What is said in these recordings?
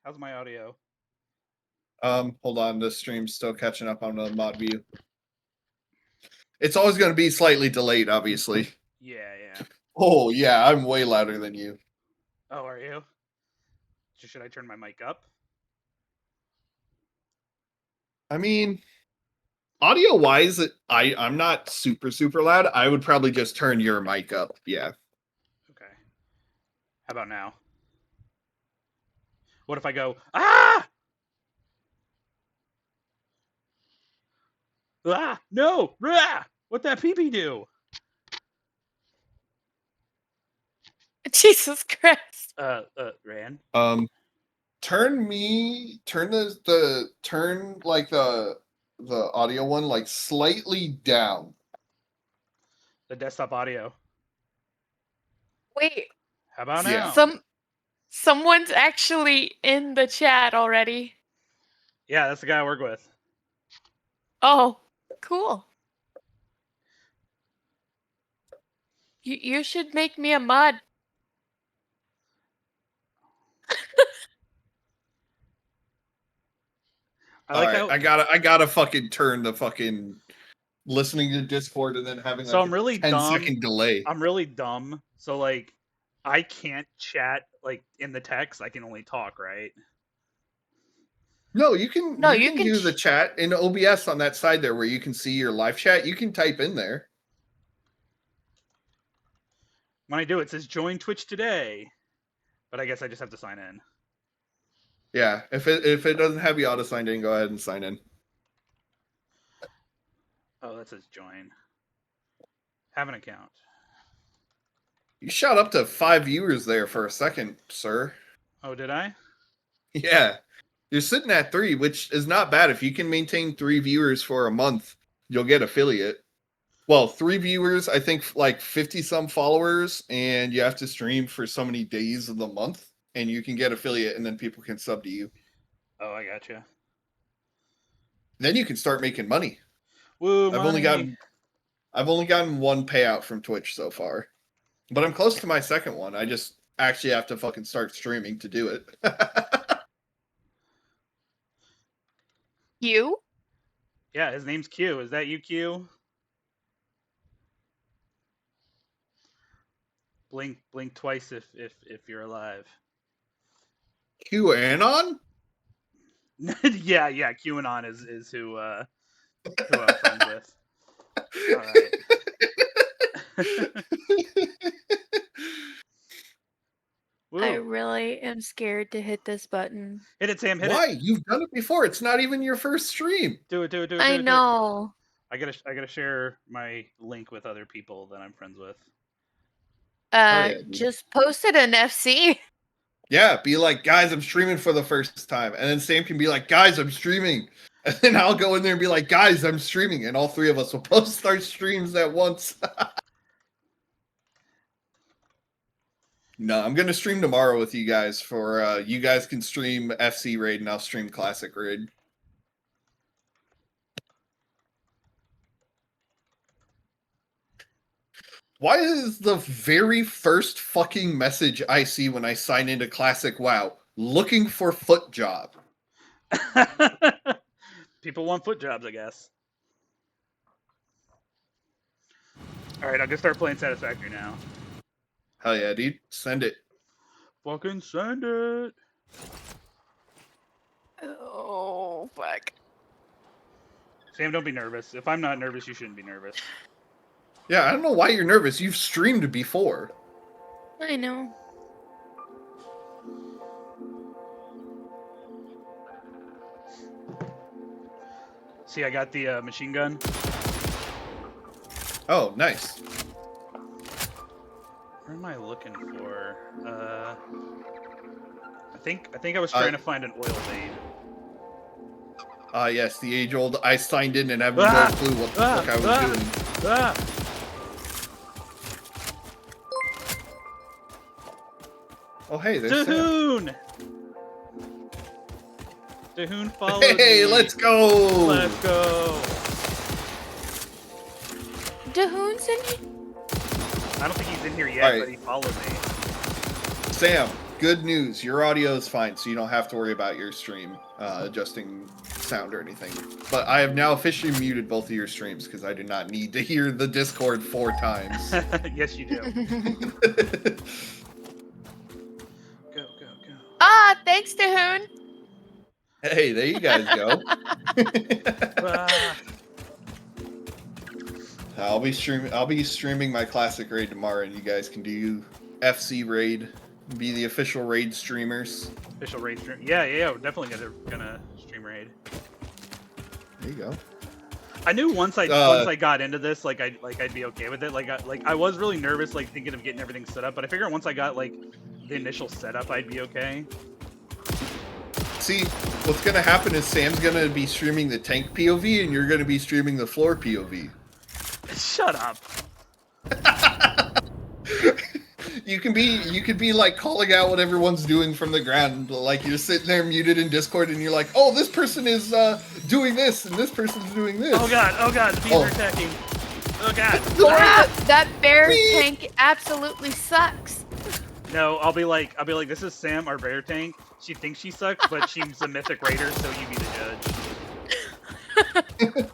How's my audio? Hold on, the stream's still catching up on the mod view. It's always going to be slightly delayed, obviously. Yeah. Oh, yeah, I'm way louder than you. Oh, are you? Should I turn my mic up? I mean, audio-wise, I'm not super loud. I would probably just turn your mic up, yeah. Okay. How about now? What if I go, ah! Ah! No! Rah! What'd that pee-pee do? Jesus Christ. Ran? Turn like the audio one like slightly down. The desktop audio. Wait. How about Yeah. now? Someone's actually in the chat already. Yeah, that's the guy I work with. Oh, cool. You should make me a mod. I gotta fucking turn the fucking listening to Discord and then having like I'm really 10-second delay. I'm really dumb. So like I can't chat like in the text. I can only talk, right? No, you can do the chat in OBS on that side there where you can see your live chat. You can type in there. When I do, it says join Twitch today. But I guess I just have to sign in. Yeah, if it doesn't have you auto signed in, go ahead and sign in. Oh, that says join. Have an account. You shot up to 5 viewers there for a second, sir. Oh, did I? Yeah. You're sitting at 3, which is not bad. If you can maintain 3 viewers for a month, you'll get affiliate. Well, 3 viewers, I think like 50-some followers, and you have to stream for so many days of the month, and you can get affiliate, and then people can sub to you. Oh, I gotcha. Then you can start making money. Woo, I've only gotten one payout from Twitch so far. But I'm close to my second one. I just actually have to fucking start streaming to do it. Q? Yeah, his name's Q. Is that you, Q? Blink twice if you're alive. QAnon? yeah, QAnon is who I'm friends with. All right. I really am scared to hit this button. Hit it, Sam. Hit Why? it. You've done it before. It's not even your first stream. Do it. I know. I gotta share my link with other people that I'm friends with. Just post it in FC. Yeah, be like, guys, I'm streaming for the first time. And then Sam can be like, guys, I'm streaming. And then I'll go in there and be like, guys, I'm streaming. And all 3 of us will post our streams at once. No, I'm going to stream tomorrow with you guys for, you guys can stream FC Raid and I'll stream Classic Raid. Why is the very first fucking message I see when I sign into Classic WoW looking for foot job? People want foot jobs, I guess. Alright, I'll just start playing Satisfactory now. Hell yeah, dude. Send it. Fucking send it. Oh, fuck. Sam, don't be nervous. If I'm not nervous, you shouldn't be nervous. Yeah, I don't know why you're nervous. You've streamed before. I know. See, I got the machine gun. Oh, nice. Where am I looking for? I think I was trying to find an oil vein. Yes, the age-old. I signed in and have no clue what the fuck I was doing. Oh, hey, there's Dahoon! Dahoon followed me. Hey, let's go! Let's go! Dahoon's in here? I don't think he's in here yet, but he followed me. Sam, good news. Your audio is fine, so you don't have to worry about your stream adjusting sound or anything. But I have now officially muted both of your streams because I do not need to hear the Discord 4 times. Yes, you do. Go. Ah, thanks, Dahoon. Hey, there you guys go. I'll be streaming my classic raid tomorrow, and you guys can do FC raid. Be the official raid streamers. Official raid stream. Yeah. We're definitely gonna stream raid. There you go. I knew once I got into this, like I'd be okay with it. I was really nervous, like thinking of getting everything set up, but I figured once I got like the initial setup, I'd be okay. See, what's gonna happen is Sam's gonna be streaming the tank POV, and you're gonna be streaming the floor POV. Shut up. You can be like calling out what everyone's doing from the ground. Like you're sitting there muted in Discord, and you're like, "Oh, this person is doing this, and this person's doing this." Oh god, the bees are attacking. Oh god. That bear tank absolutely sucks. No, I'll be like, this is Sam, our bear tank. She thinks she sucks, but she's a mythic raider, so you be the judge.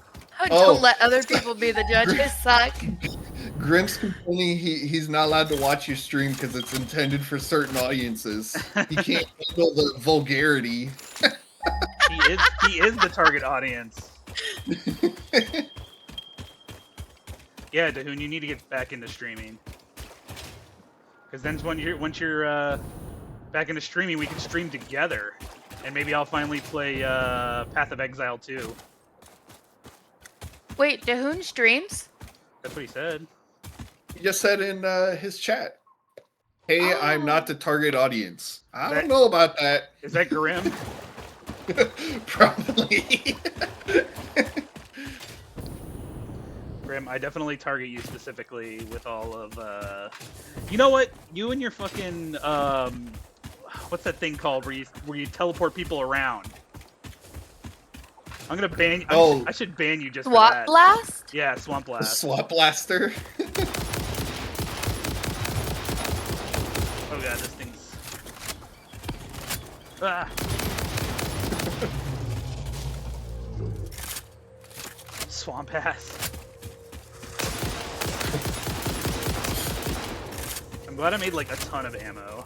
Don't let other people be the judges. Suck. Grimm's complaining he's not allowed to watch your stream because it's intended for certain audiences. He can't handle the vulgarity. He is the target audience. Yeah, Dahoon, you need to get back into streaming. Because then once you're back into streaming, we can stream together, and maybe I'll finally play Path of Exile 2. Wait, Dahoon streams? That's what he said. He just said in his chat, "Hey, I'm not the target audience." I don't know about that. Is that Grim? Probably. Grim, I definitely target you specifically with all of, You know what? You and your fucking, what's that thing called where you teleport people around? I'm gonna ban you. I should ban you just for that. Swamp Blast? Yeah, Swamp Blast. Swamp Blaster. Oh god, this thing's... Ah! Swamp ass. I'm glad I made like a ton of ammo.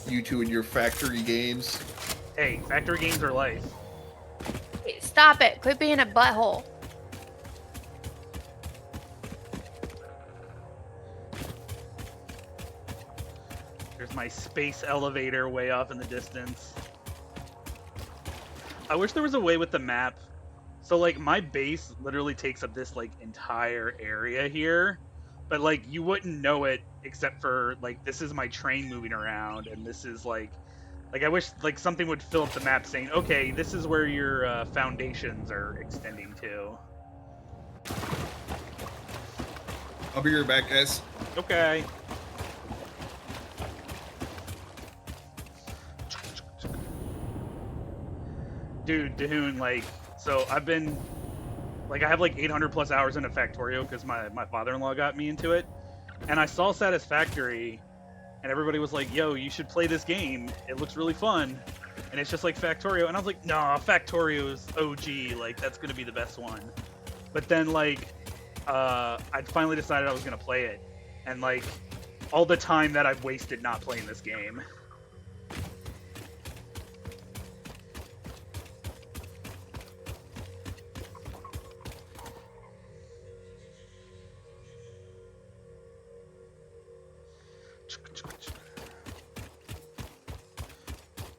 You two and your factory games. Hey, factory games are life. Hey, stop it. Quit being a butthole. There's my space elevator way off in the distance. I wish there was a way with the map. So like my base literally takes up this like entire area here, but like you wouldn't know it except for like this is my train moving around, and this is like I wish like something would fill up the map saying, okay, this is where your foundations are extending to. I'll be right back, guys. Okay. Dude, Dahoon, like, so I've been, like, I have like 800 plus hours into Factorio because my father-in-law got me into it, and I saw Satisfactory, and everybody was like, yo, you should play this game, it looks really fun, and it's just like Factorio, and I was like, nah, Factorio is OG, like, that's gonna be the best one. But then, like, I finally decided I was gonna play it, and like, all the time that I've wasted not playing this game.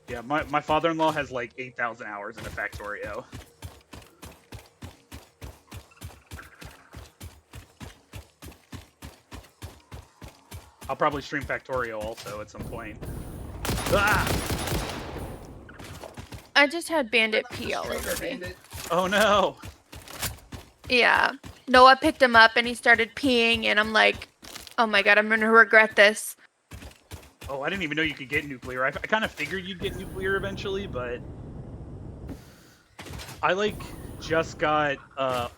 Yeah, my father-in-law has like 8,000 hours in a Factorio. I'll probably stream Factorio also at some point. Ah! I just had Bandit pee all over me. Oh no! Yeah. Noah picked him up and he started peeing, and I'm like, oh my god, I'm gonna regret this. Oh, I didn't even know you could get nuclear. I kind of figured you'd get nuclear eventually, but I like just got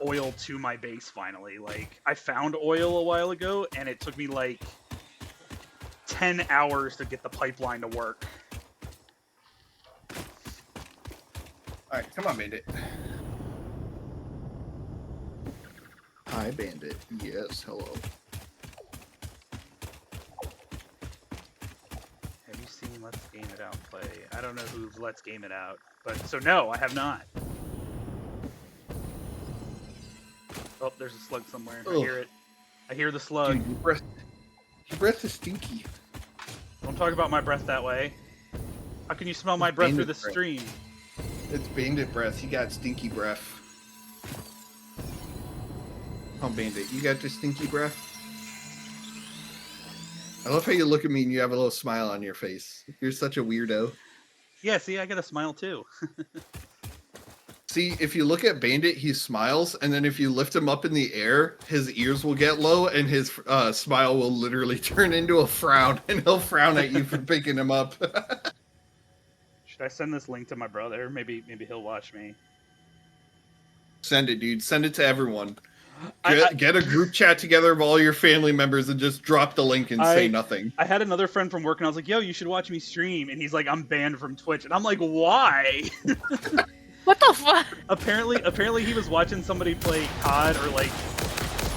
oil to my base finally. Like, I found oil a while ago, and it took me like 10 hours to get the pipeline to work. All right, come on, Bandit. Hi, Bandit. Yes, hello. Have you seen Let's Game It Out play? I don't know who's Let's Game It Out, but so no, I have not. Oh, there's a slug somewhere. I hear it. I hear the slug. Dude, your breath is stinky. Don't talk about my breath that way. How can you smell my breath through the stream? It's Bandit breath. You got stinky breath. Oh, Bandit, you got the stinky breath? I love how you look at me and you have a little smile on your face. You're such a weirdo. Yeah, see, I got a smile too. See, if you look at Bandit, he smiles, and then if you lift him up in the air, his ears will get low, and his smile will literally turn into a frown, and he'll frown at you for picking him up. Should I send this link to my brother? Maybe he'll watch me. Send it, dude. Send it to everyone. I Get a group chat together of all your family members and just drop the link and say nothing. I had another friend from work, and I was like, yo, you should watch me stream. And he's like, I'm banned from Twitch. And I'm like, why? What the fuck? Apparently he was watching somebody play COD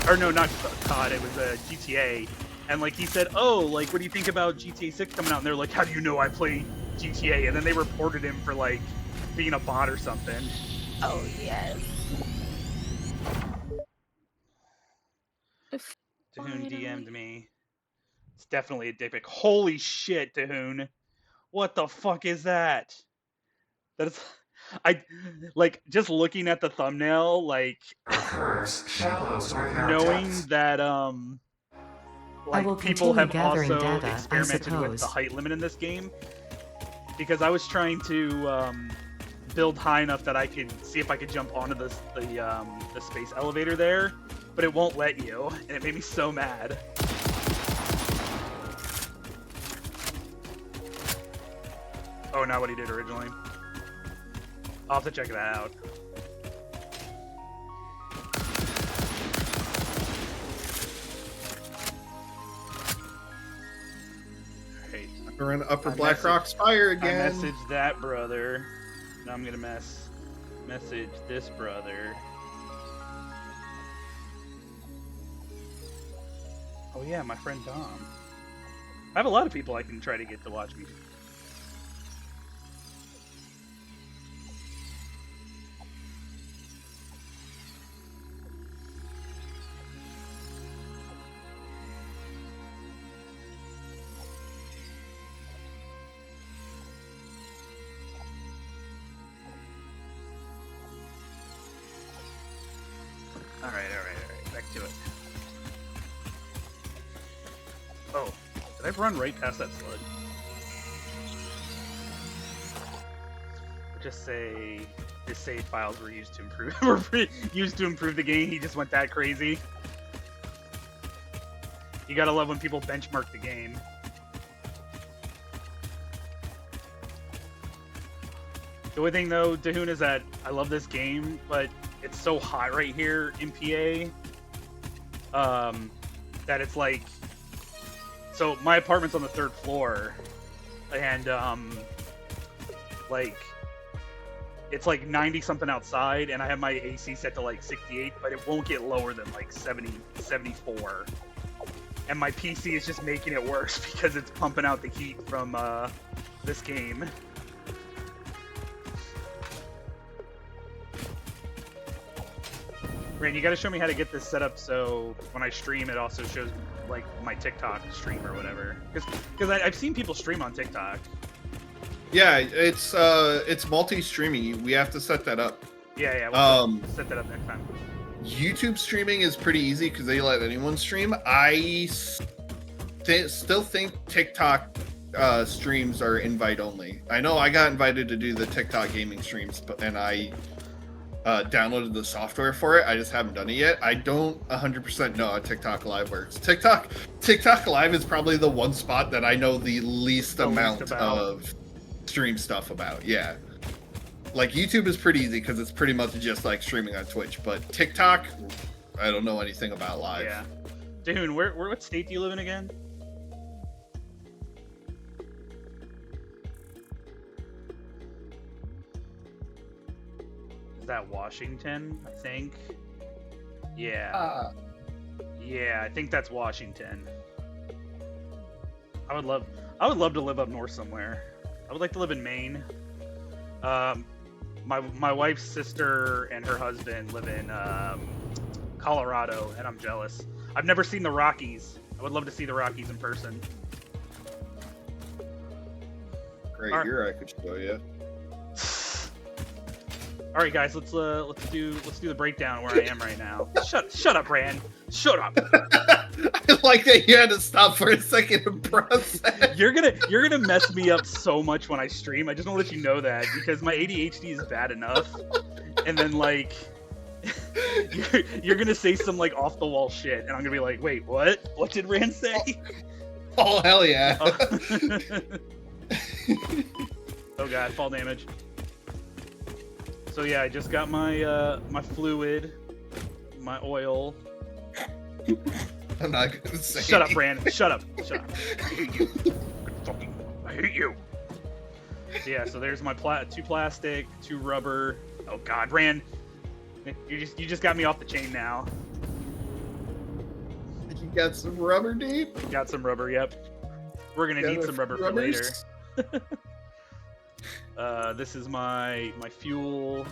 or no, not COD, it was GTA. And like he said, oh, like, what do you think about GTA 6 coming out? And they're like, how do you know I play GTA? And then they reported him for like being a bot or something. Oh, yes. Dahoon DM'd me. It's definitely a dick pic. Holy shit, Dahoon. What the fuck is that? That's... I like just looking at the thumbnail, like knowing that like people have also experimented with the height limit in this game, because I was trying to build high enough that I could see if I could jump onto the space elevator there, but it won't let you, and it made me so mad. Oh, not what he did originally. I'll have to check that out. Alright. We're in Upper Black Rock Spire again. I messaged that brother. Now I'm gonna message this brother. Oh yeah, my friend Dom. I have a lot of people I can try to get to watch me. Alright, back to it. Oh, did I run right past that slug? Or just say his save files were used to improve the game. He just went that crazy. You gotta love when people benchmark the game. The only thing though, Dahoon, is that I love this game, but it's so hot right here in PA that it's like, so my apartment's on the 3rd floor, and like it's like 90 something outside, and I have my AC set to like 68, but it won't get lower than like 70, 74. And my PC is just making it worse because it's pumping out the heat from this game. Rain, you gotta show me how to get this set up so when I stream it also shows like my TikTok stream or whatever. Because I've seen people stream on TikTok. Yeah, it's multi-streaming. We have to set that up. Yeah, we'll set that up next time. YouTube streaming is pretty easy because they let anyone stream. I still think TikTok streams are invite only. I know I got invited to do the TikTok gaming streams, and I downloaded the software for it. I just haven't done it yet. I don't 100% know how TikTok Live works. TikTok Live is probably the one spot that I know the least amount of stream stuff about. Yeah. Like YouTube is pretty easy because it's pretty much just like streaming on Twitch. But TikTok, I don't know anything about live. Yeah. Dude, what state do you live in again? Is that Washington? I think. Yeah. Yeah, I think that's Washington. I would love to live up north somewhere. I would like to live in Maine. My wife's sister and her husband live in Colorado, and I'm jealous. I've never seen the Rockies. I would love to see the Rockies in person. Right here, I could show you. All right, guys, let's do the breakdown where I am right now. Shut up, Rand. Shut up. I like that you had to stop for a second and process. You're gonna mess me up so much when I stream. I just want to let you know that because my ADHD is bad enough, and then like you're gonna say some like off the wall shit, and I'm gonna be like, wait, what? What did Rand say? Oh hell yeah! Oh god, fall damage. So yeah, I just got my my fluid, my oil. I'm not gonna say. Shut up, Rand. Shut up. Shut up. I hate you. I hate you. Yeah, so there's my 2 plastic, 2 rubber. Oh god, Rand. You just got me off the chain now. You got some rubber, dude? Got some rubber, yep. We're gonna need some rubber for later. This is my fuel.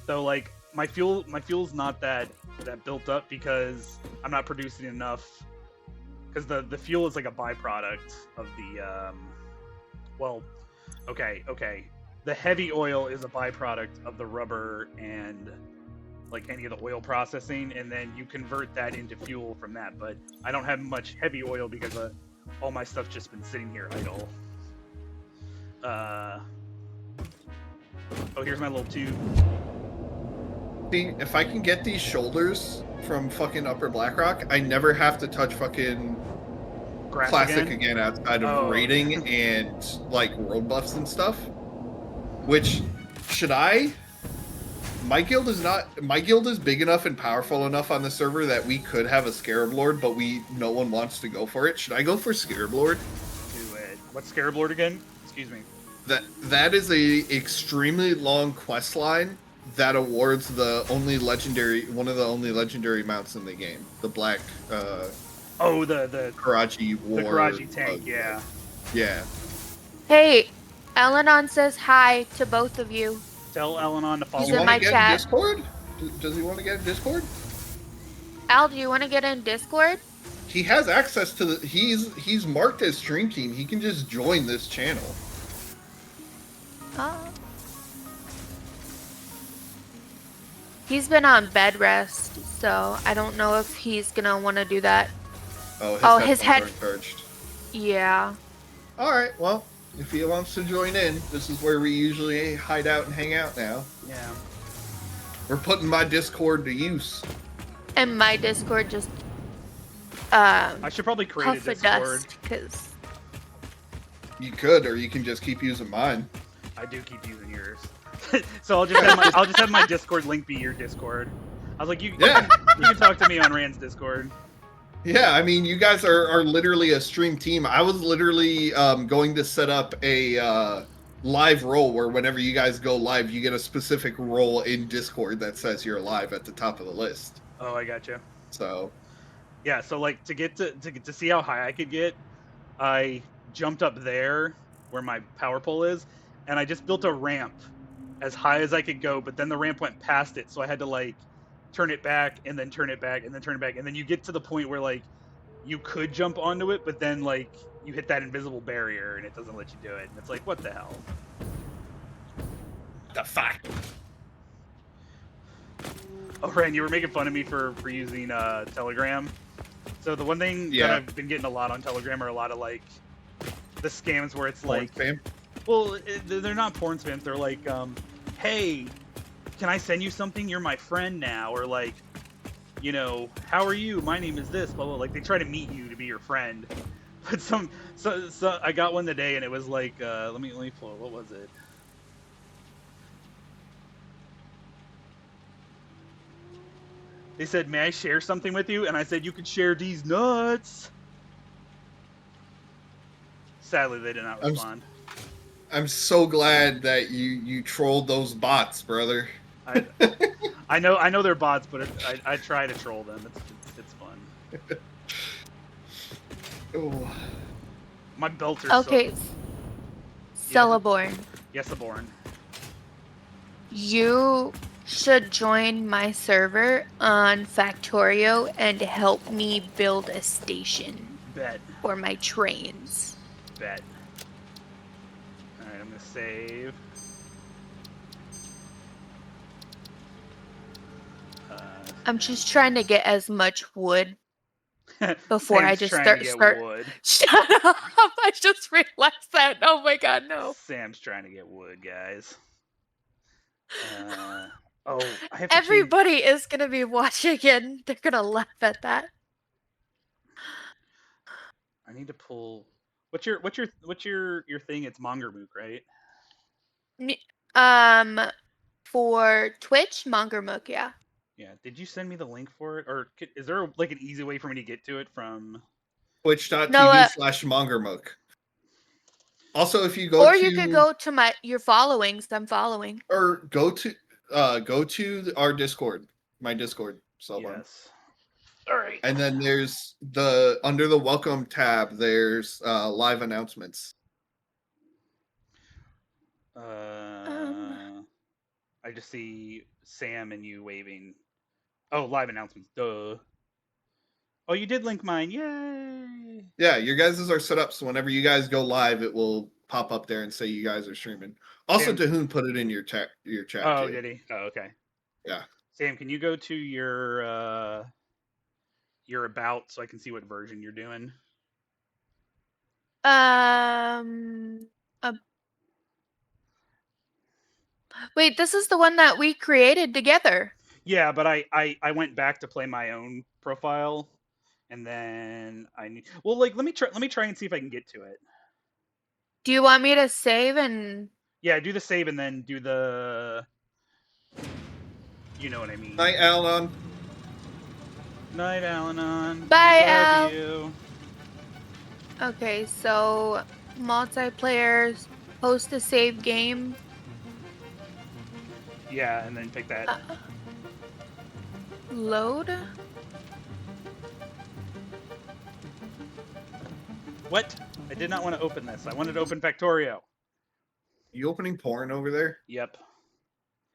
So like my fuel's not that built up because I'm not producing enough. Because the fuel is like a byproduct of the well, okay. The heavy oil is a byproduct of the rubber and like any of the oil processing, and then you convert that into fuel from that. But I don't have much heavy oil because all my stuff's just been sitting here idle. Oh, here's my little tube. See, if I can get these shoulders from fucking Upper Blackrock, I never have to touch fucking Grass classic again outside of raiding and like world buffs and stuff. Which should I? My guild is big enough and powerful enough on the server that we could have a Scarab Lord, but no one wants to go for it. Should I go for Scarab Lord? Do it. What's Scarab Lord again? Excuse me. That is a extremely long quest line that awards one of the only legendary mounts in the game. The black the Karaji war. The Karaji tank, yeah. Yeah. Hey, Elenon says hi to both of you. Tell Elenon to follow He's me. in my chat. Discord? Does he want to get in Discord? Al, do you want to get in Discord? He has access to the. He's marked as Stream Team. He can just join this channel. Oh. He's been on bed rest, so I don't know if he's gonna want to do that. Oh, his head headphones aren't charged. Yeah. All right. Well, if he wants to join in, this is where we usually hide out and hang out now. Yeah. We're putting my Discord to use. And my Discord just I should probably create a puff of Discord. dust because You could, or you can just keep using mine. I do keep using yours. So I'll just have my Discord link be your Discord. I was like, you can talk to me on Rand's Discord. Yeah, I mean, you guys are literally a stream team. I was literally going to set up a live role where whenever you guys go live, you get a specific role in Discord that says you're live at the top of the list. Oh, I got you. So, yeah, so like to see how high I could get, I jumped up there where my power pole is, and I just built a ramp as high as I could go, but then the ramp went past it, so I had to like turn it back and then turn it back and then turn it back, and then you get to the point where like you could jump onto it, but then like you hit that invisible barrier and it doesn't let you do it, and it's like, what the hell? the fuck? Oh, Rand, you were making fun of me for using Telegram. So the one thing that I've been getting a lot on Telegram are a lot of like the scams where it's Porn like, spam? well, they're not porn spams. They're like, hey, can I send you something? You're my friend now, or like, you know, how are you? My name is this. Blah blah. Like they try to meet you to be your friend. But so I got one today, and it was like, let me pull it. What was it? They said, "May I share something with you?" And I said, "You could share these nuts." Sadly, they did not I'm respond. I'm so glad that you trolled those bots, brother. I know they're bots, but I try to troll them. It's fun. Oh. My belts are so. Okay, Celeborn, Yes, the born. you should join my server on Factorio and help me build a station Bet. for my trains. Bet. All right, I'm gonna save. I'm just trying to get as much wood before I Sam's just trying to get start. wood. Shut up! I just realized that. Oh my god, no. Sam's trying to get wood, guys. Oh, I have to change. Everybody is gonna be watching and they're gonna laugh at that. I need to pull. What's your thing? It's Mongermook, right? Me- Um, for Twitch, Mongermook, yeah. Yeah. Did you send me the link for it, or is there like an easy way for me to get to it from? No, Twitch.tv/mongermook. Also, if you go or to you could go to your followings. I'm following. or go to our Discord, my Discord, someone. Yes. All right. And then there's under the welcome tab, there's live announcements. I just see Sam and you waving. Oh, live announcements. Duh. Oh, you did link mine. Yay! Yeah, your guys' are set up so whenever you guys go live, it will pop up there and say you guys are streaming. Also, Sam. Dahoon put it in your chat Oh, too. did he? Oh, okay. Yeah. Sam, can you go to your about so I can see what version you're doing? Um, uh, wait, this is the one that we created together. Yeah, but I went back to play my own profile, and then I need. Well, like let me try and see if I can get to it. Do you want me to save and? Yeah, do the save and then do the. You know what I mean. Night, Alan. Night, Alanon. Bye, Love Al. you. Okay, so multiplayers, post a save game. Yeah, and then pick that. Load. What? I did not want to open this. I wanted to open Factorio. You opening porn over there? Yep.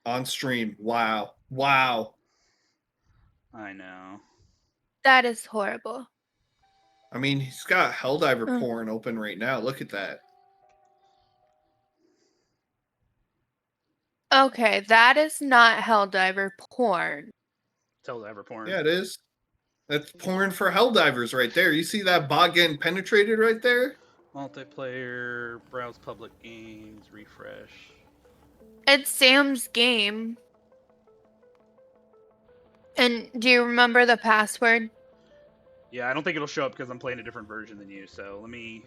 On stream. Wow. Wow. I know. That is horrible. I mean, he's got Helldiver porn open right now. Look at that. Okay, that is not Helldiver porn. Helldiver porn. Yeah, it is. That's porn for Helldivers right there. You see that bot getting penetrated right there? Multiplayer, browse public games, refresh. It's Sam's game. And do you remember the password? Yeah, I don't think it'll show up because I'm playing a different version than you. So let me.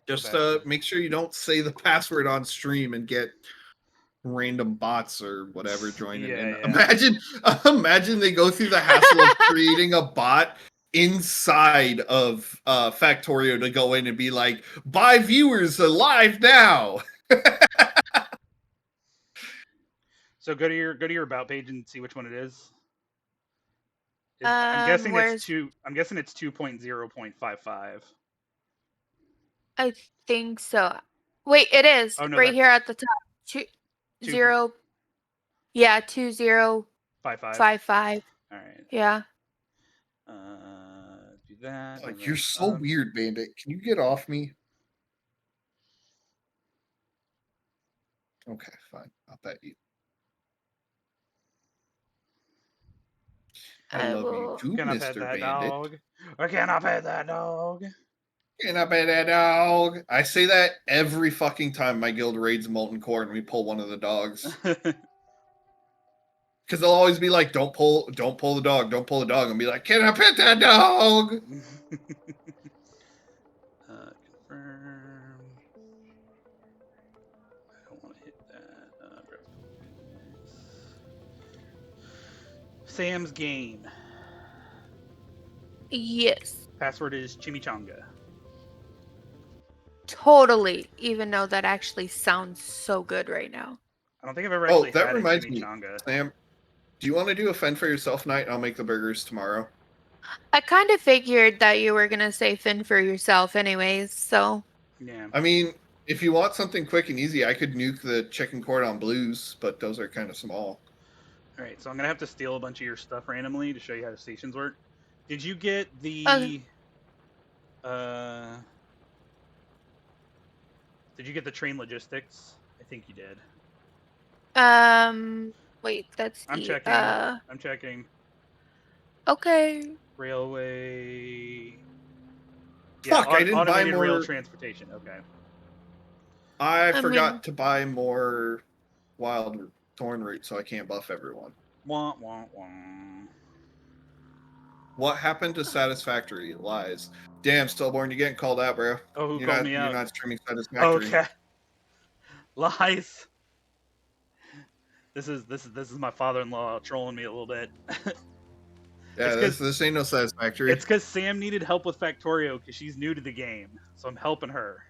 Just make sure you don't say the password on stream and get random bots or whatever joining in. Yeah. Imagine they go through the hassle of creating a bot inside of Factorio to go in and be like, buy viewers alive now. So go to your about page and see which one it is. I'm guessing it's 2.0.55. I think so. Wait, it is Oh, no, right here at the top. 0. Yeah, 2055. All right. Yeah. Do that. Oh, you're so weird, Bandit. Can you get off me? Okay, fine. I'll bet you. I love you too, Can I pet Mr. that Bandit. dog? Or can I pet that dog? Can I pet that dog? I say that every fucking time my guild raids Molten Core and we pull one of the dogs. Because they'll always be like, don't pull the dog, don't pull the dog. And be like, can I pet that dog? Confirm. I don't want to hit that. Sam's game. Yes. Password is chimichanga. Totally. Even though that actually sounds so good right now. I don't think I've ever Oh, actually that had a reminds me, chimichanga. Sam. Do you want to do a fend for yourself night? I'll make the burgers tomorrow. I kind of figured that you were gonna say fend for yourself anyways, so. Yeah. I mean, if you want something quick and easy, I could nuke the chicken cordon bleus, but those are kind of small. All right, so I'm gonna have to steal a bunch of your stuff randomly to show you how the stations work. Did you get Okay. the Did you get the train logistics? I think you did. Wait, that's I'm the, checking. I'm checking. okay. Railway. Yeah, Fuck, I didn't buy automated rail more. transportation. Okay. I I forgot mean, to buy more wild thorn root, so I can't buff everyone. Wah, wah, wah. What happened to Satisfactory? Lies. Damn, Stillborn, you're getting called out, bro. Oh, who called me You're out? not streaming Satisfactory. Okay. Lies. This is my father-in-law trolling me a little bit. Yeah, this ain't no Satisfactory. It's because Sam needed help with Factorio because she's new to the game, so I'm helping her.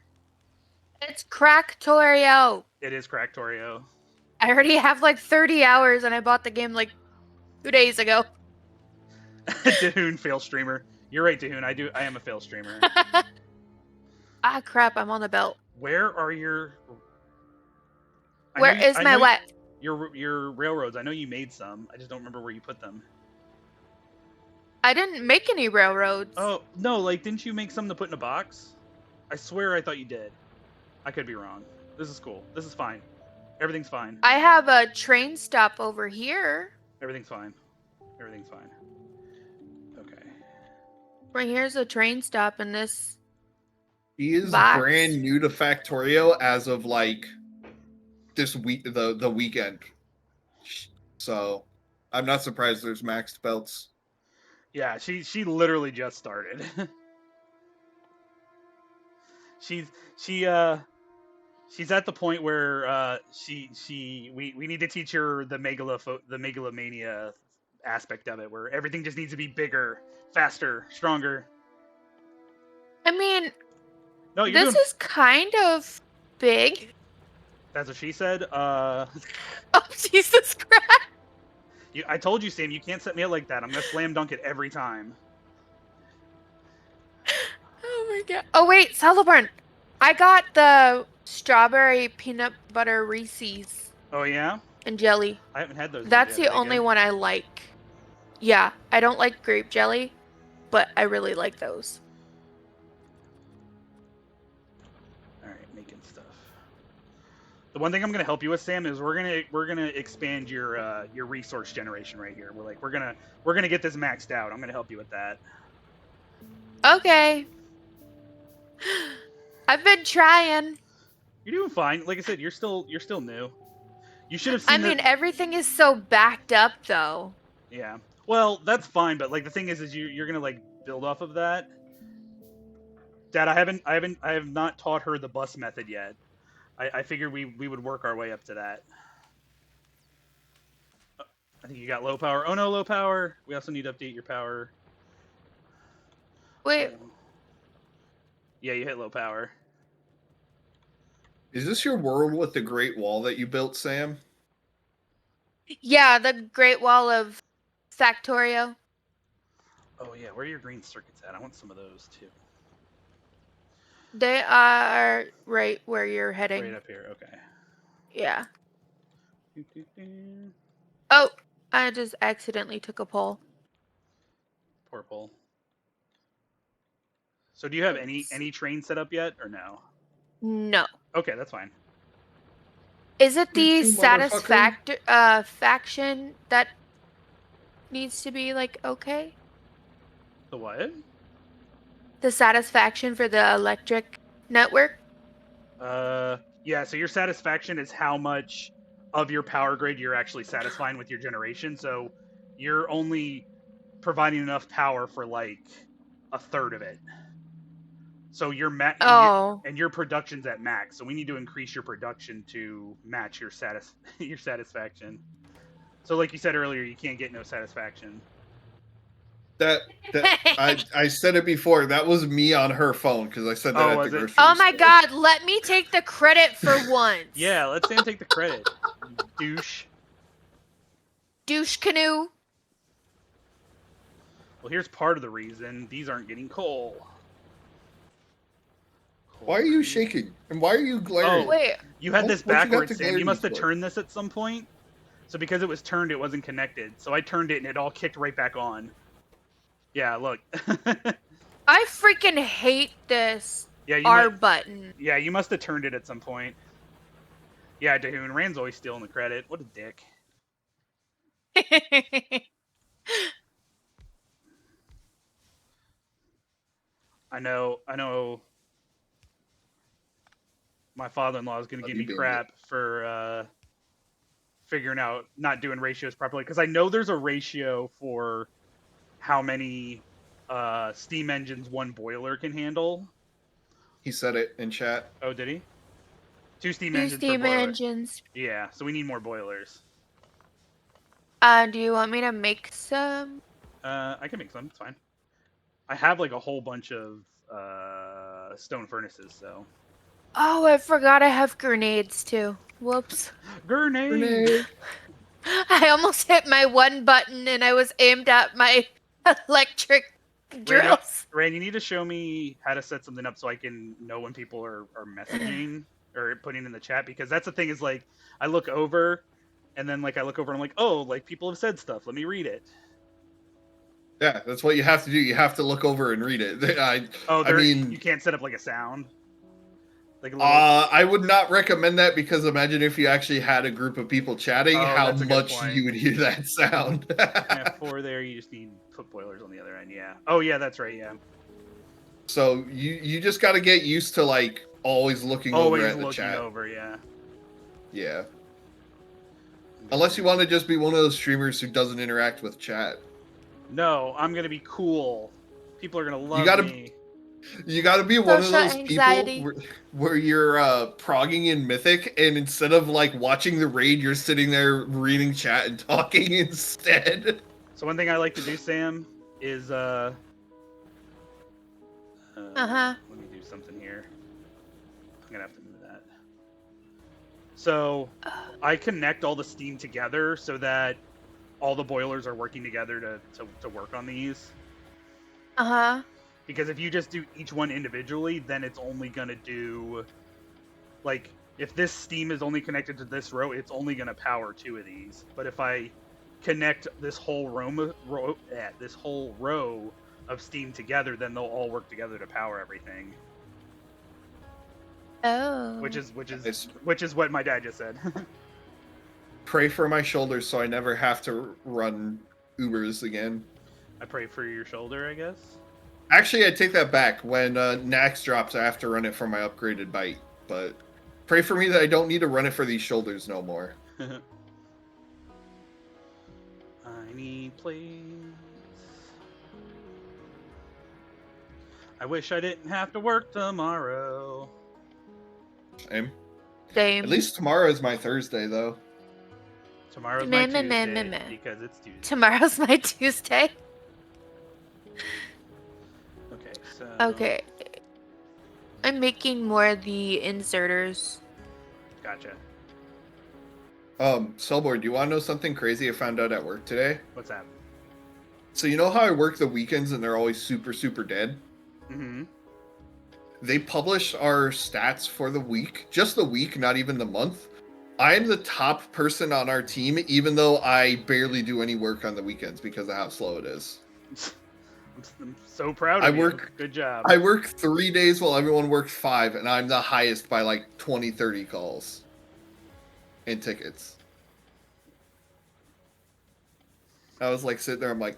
it's Cracktorio. It is Cracktorio. I already have like 30 hours and I bought the game like 2 days ago. Dahoon, fail streamer. You're right, Dahoon. I am a fail streamer. Ah, crap, I'm on the belt. Where are your? Where is my what? Your railroads. I know you made some. I just don't remember where you put them. I didn't make any railroads. Oh no! Like, didn't you make some to put in a box? I swear I thought you did. I could be wrong. This is cool. This is fine. Everything's fine. I have a train stop over here. Everything's fine. Everything's fine. Okay. Right here's a train stop in this. He is box. brand new to Factorio as of like this week, the weekend. So I'm not surprised there's maxed belts. Yeah, she literally just started. she's at the point where we need to teach her the megalomania aspect of it, where everything just needs to be bigger, faster, stronger. I mean, No, you're this doing. is kind of big. That's what she said. Oh, Jesus Christ. I told you, Sam, you can't set me up like that. I'm gonna slam dunk it every time. Oh my god. Oh wait, Celeborn. I got the strawberry peanut butter Reese's Oh yeah, and jelly. I haven't had those. That's yet. the only one I like. Yeah, I don't like grape jelly, but I really like those. All right, making stuff. The one thing I'm gonna help you with, Sam, is we're gonna expand your resource generation right here. We're gonna get this maxed out. I'm gonna help you with that. Okay. I've been trying. You're doing fine. Like I said, you're still new. You should have seen. I mean, everything is so backed up though. Yeah. Well, that's fine, but like the thing is you're gonna like build off of that. Dad, I have not taught her the bus method yet. I figured we would work our way up to that. I think you got low power. Oh no, low power. We also need to update your power. Wait, Yeah, you hit low power. Is this your world with the Great Wall that you built, Sam? yeah, the Great Wall of Factorio. Oh yeah, where are your green circuits at? I want some of those too. They are right where you're heading. Right up here. Okay. Yeah. Oh, I just accidentally took a poll. Purple. So do you have any train set up yet or no? No. Okay, that's fine. Is it the You motherfucker. faction that needs to be like okay? The what? The satisfaction for the electric network? Yeah, so your satisfaction is how much of your power grid you're actually satisfying with your generation. So you're only providing enough power for like a third of it. So your your production's at max. So we need to increase your production to match your your satisfaction. So like you said earlier, you can't get no satisfaction. That I said it before. That was me on her phone because I said that Oh, at the was it? grocery Oh my store. god, let me take the credit for once. Yeah, let Sam take the credit. You douche. Douche canoe. Well, here's part of the reason these aren't getting coal. Why are you shaking? And why are you glaring? Oh, Wait, you had this What you got backwards, to Sam. glare You must me have for? turned this at some point. So because it was turned, it wasn't connected. So I turned it and it all kicked right back on. Yeah, look. I freaking hate this Yeah, you R might. button. Yeah, you must have turned it at some point. Yeah, Dahoon. Rand's always stealing the credit. What a dick. I know. My father-in-law is going to Love give you, me Bandit. crap for figuring out not doing ratios properly because I know there's a ratio for how many steam engines one boiler can handle. He said it in chat. Oh, did he? 2 steam 2 engines per steam boiler. engines. Yeah, so we need more boilers. Do you want me to make some? I can make some. It's fine. I have like a whole bunch of stone furnaces, so. Oh, I forgot I have grenades too. Whoops. Grenade. I almost hit my one button and I was aimed at my electric drills. Rand, you need to show me how to set something up so I can know when people are messaging or putting in the chat because that's the thing is like I look over and then like I look over and I'm like, oh, like people have said stuff. Let me read it. Yeah, that's what you have to do. You have to look over and read it. I mean, you can't set up like a sound. Like a little. I would not recommend that because imagine if you actually had a group of people chatting, Oh, how that's a good much point. you would hear that sound. Yeah, 4 there. You just need foot boilers on the other end. Yeah. Oh yeah, that's right. Yeah. So you just got to get used to like always looking Always over at the looking chat. over. Yeah. Yeah. Unless you want to just be one of those streamers who doesn't interact with chat. No, I'm gonna be cool. People are gonna love gotta- me. You got to be one of Social those anxiety. people where you're progging in Mythic, and instead of like watching the raid, you're sitting there reading chat and talking instead. So one thing I like to do, Sam, is Uh-huh. Let me do something here. I'm gonna have to move that. So I connect all the steam together so that all the boilers are working together to work on these. Uh-huh. Because if you just do each one individually, then it's only gonna do like if this steam is only connected to this row, it's only gonna power 2 of these. But if I connect this whole this whole row of steam together, then they'll all work together to power everything. Oh. Which is Nice. what my dad just said. Pray for my shoulders so I never have to run Ubers again. I pray for your shoulder, I guess. Actually, I take that back. When Nax drops, I have to run it for my upgraded bite. But pray for me that I don't need to run it for these shoulders no more. I need plates. I wish I didn't have to work tomorrow. Same. Same. At least tomorrow is my Thursday, though. Tomorrow's Meh, my meh, meh, Tuesday meh, meh. because it's Tuesday. Tomorrow's my Tuesday. Okay, so. Okay. I'm making more of the inserters. Gotcha. Cellboard, do you want to know something crazy I found out at work today? What's that? So you know how I work the weekends and they're always super, super dead? Mm-hmm. They publish our stats for the week, just the week, not even the month. I am the top person on our team, even though I barely do any work on the weekends because of how slow it is. I'm so proud I of you. work- Good job. I work 3 days while everyone works 5, and I'm the highest by like 20, 30 calls and tickets. I was like sitting there, I'm like,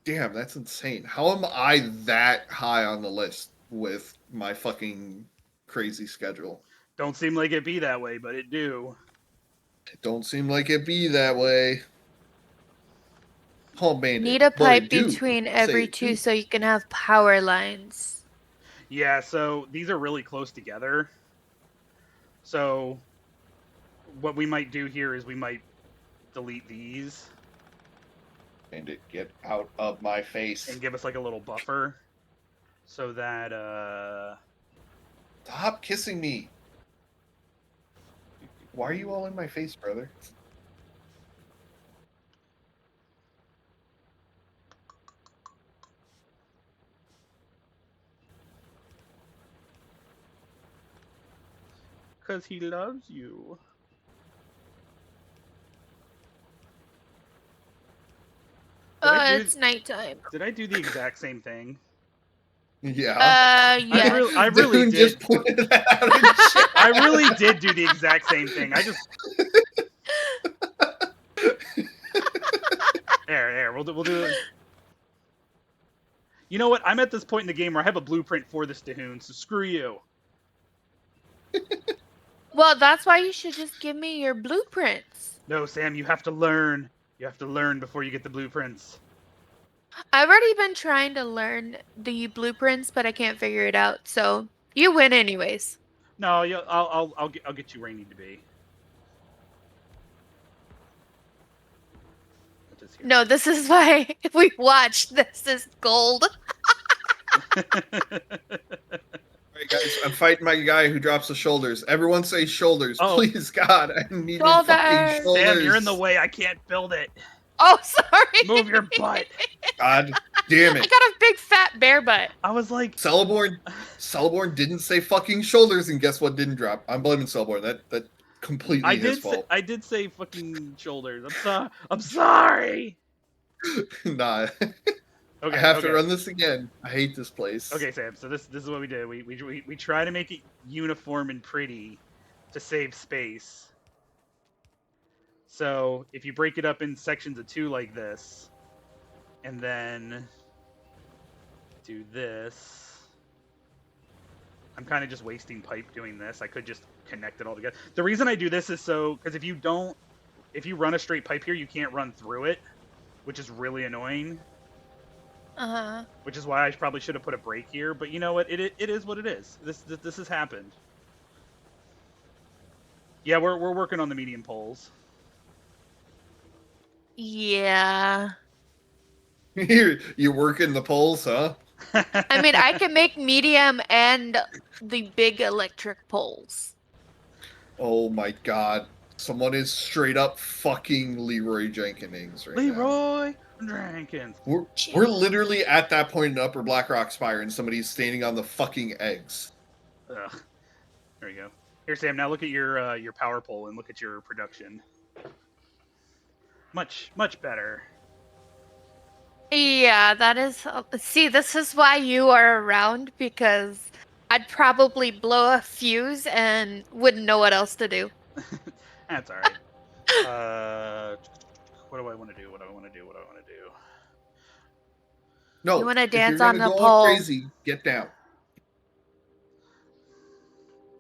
damn, that's insane. How am I that high on the list with my fucking crazy schedule? Don't seem like it be that way, but it do. It don't seem like it be that way. Oh man, Need a but pipe it do. between Say every it two do. so you can have power lines. Yeah, so these are really close together. So what we might do here is we might delete these And it get out of my face. and give us like a little buffer so that Stop kissing me. Why are you all in my face, brother? because he loves you. It's nighttime. Did I do the exact same thing? Yeah. Yes. I really Dude did. just pointed that out in chat. I really did do the exact same thing. I just there. We'll do it. You know what? I'm at this point in the game where I have a blueprint for this Dahoon, so screw you. Well, that's why you should just give me your blueprints. No, Sam, you have to learn. You have to learn before you get the blueprints. I've already been trying to learn the blueprints, but I can't figure it out. So you win anyways. No, I'll get you where you need to be. What is here? No, this is why we watched. This is gold. Alright, guys, I'm fighting my guy who drops the shoulders. Everyone say shoulders. Oh. Please, God, I need your Shoulders. fucking shoulders. Sam, you're in the way. I can't build it. Oh, sorry. Move your butt. God damn I it. got a big fat bear butt. I was like, Celeborn didn't say fucking shoulders, and guess what didn't drop? I'm blaming Celeborn. That completely his fault. I did say fucking shoulders. I'm sorry. Nah. Okay, I have okay. to run this again. I hate this place. Okay, Sam. So this is what we did. We try to make it uniform and pretty to save space. So if you break it up in sections of 2 like this, and then do this, I'm kind of just wasting pipe doing this. I could just connect it all together. The reason I do this is so because if you run a straight pipe here, you can't run through it, which is really annoying. Uh-huh. Which is why I probably should have put a break here, but you know what? It is what it is. This has happened. Yeah, we're working on the medium poles. Yeah. You're working the poles, huh? I mean, I can make medium and the big electric poles. Oh my God. Someone is straight up fucking Leroy Jenkins right now. Leroy Jenkins. We're literally at that point in Upper Blackrock Spire, and somebody's standing on the fucking eggs. Ugh. There you go. Here, Sam. Now look at your power pole and look at your production. Much better. Yeah, that is. See, this is why you are around, because I'd probably blow a fuse and wouldn't know what else to do. That's all right. What do I want to do? What do I want to do? No, You wanna if you're dance on gonna the go all pole. crazy, get down.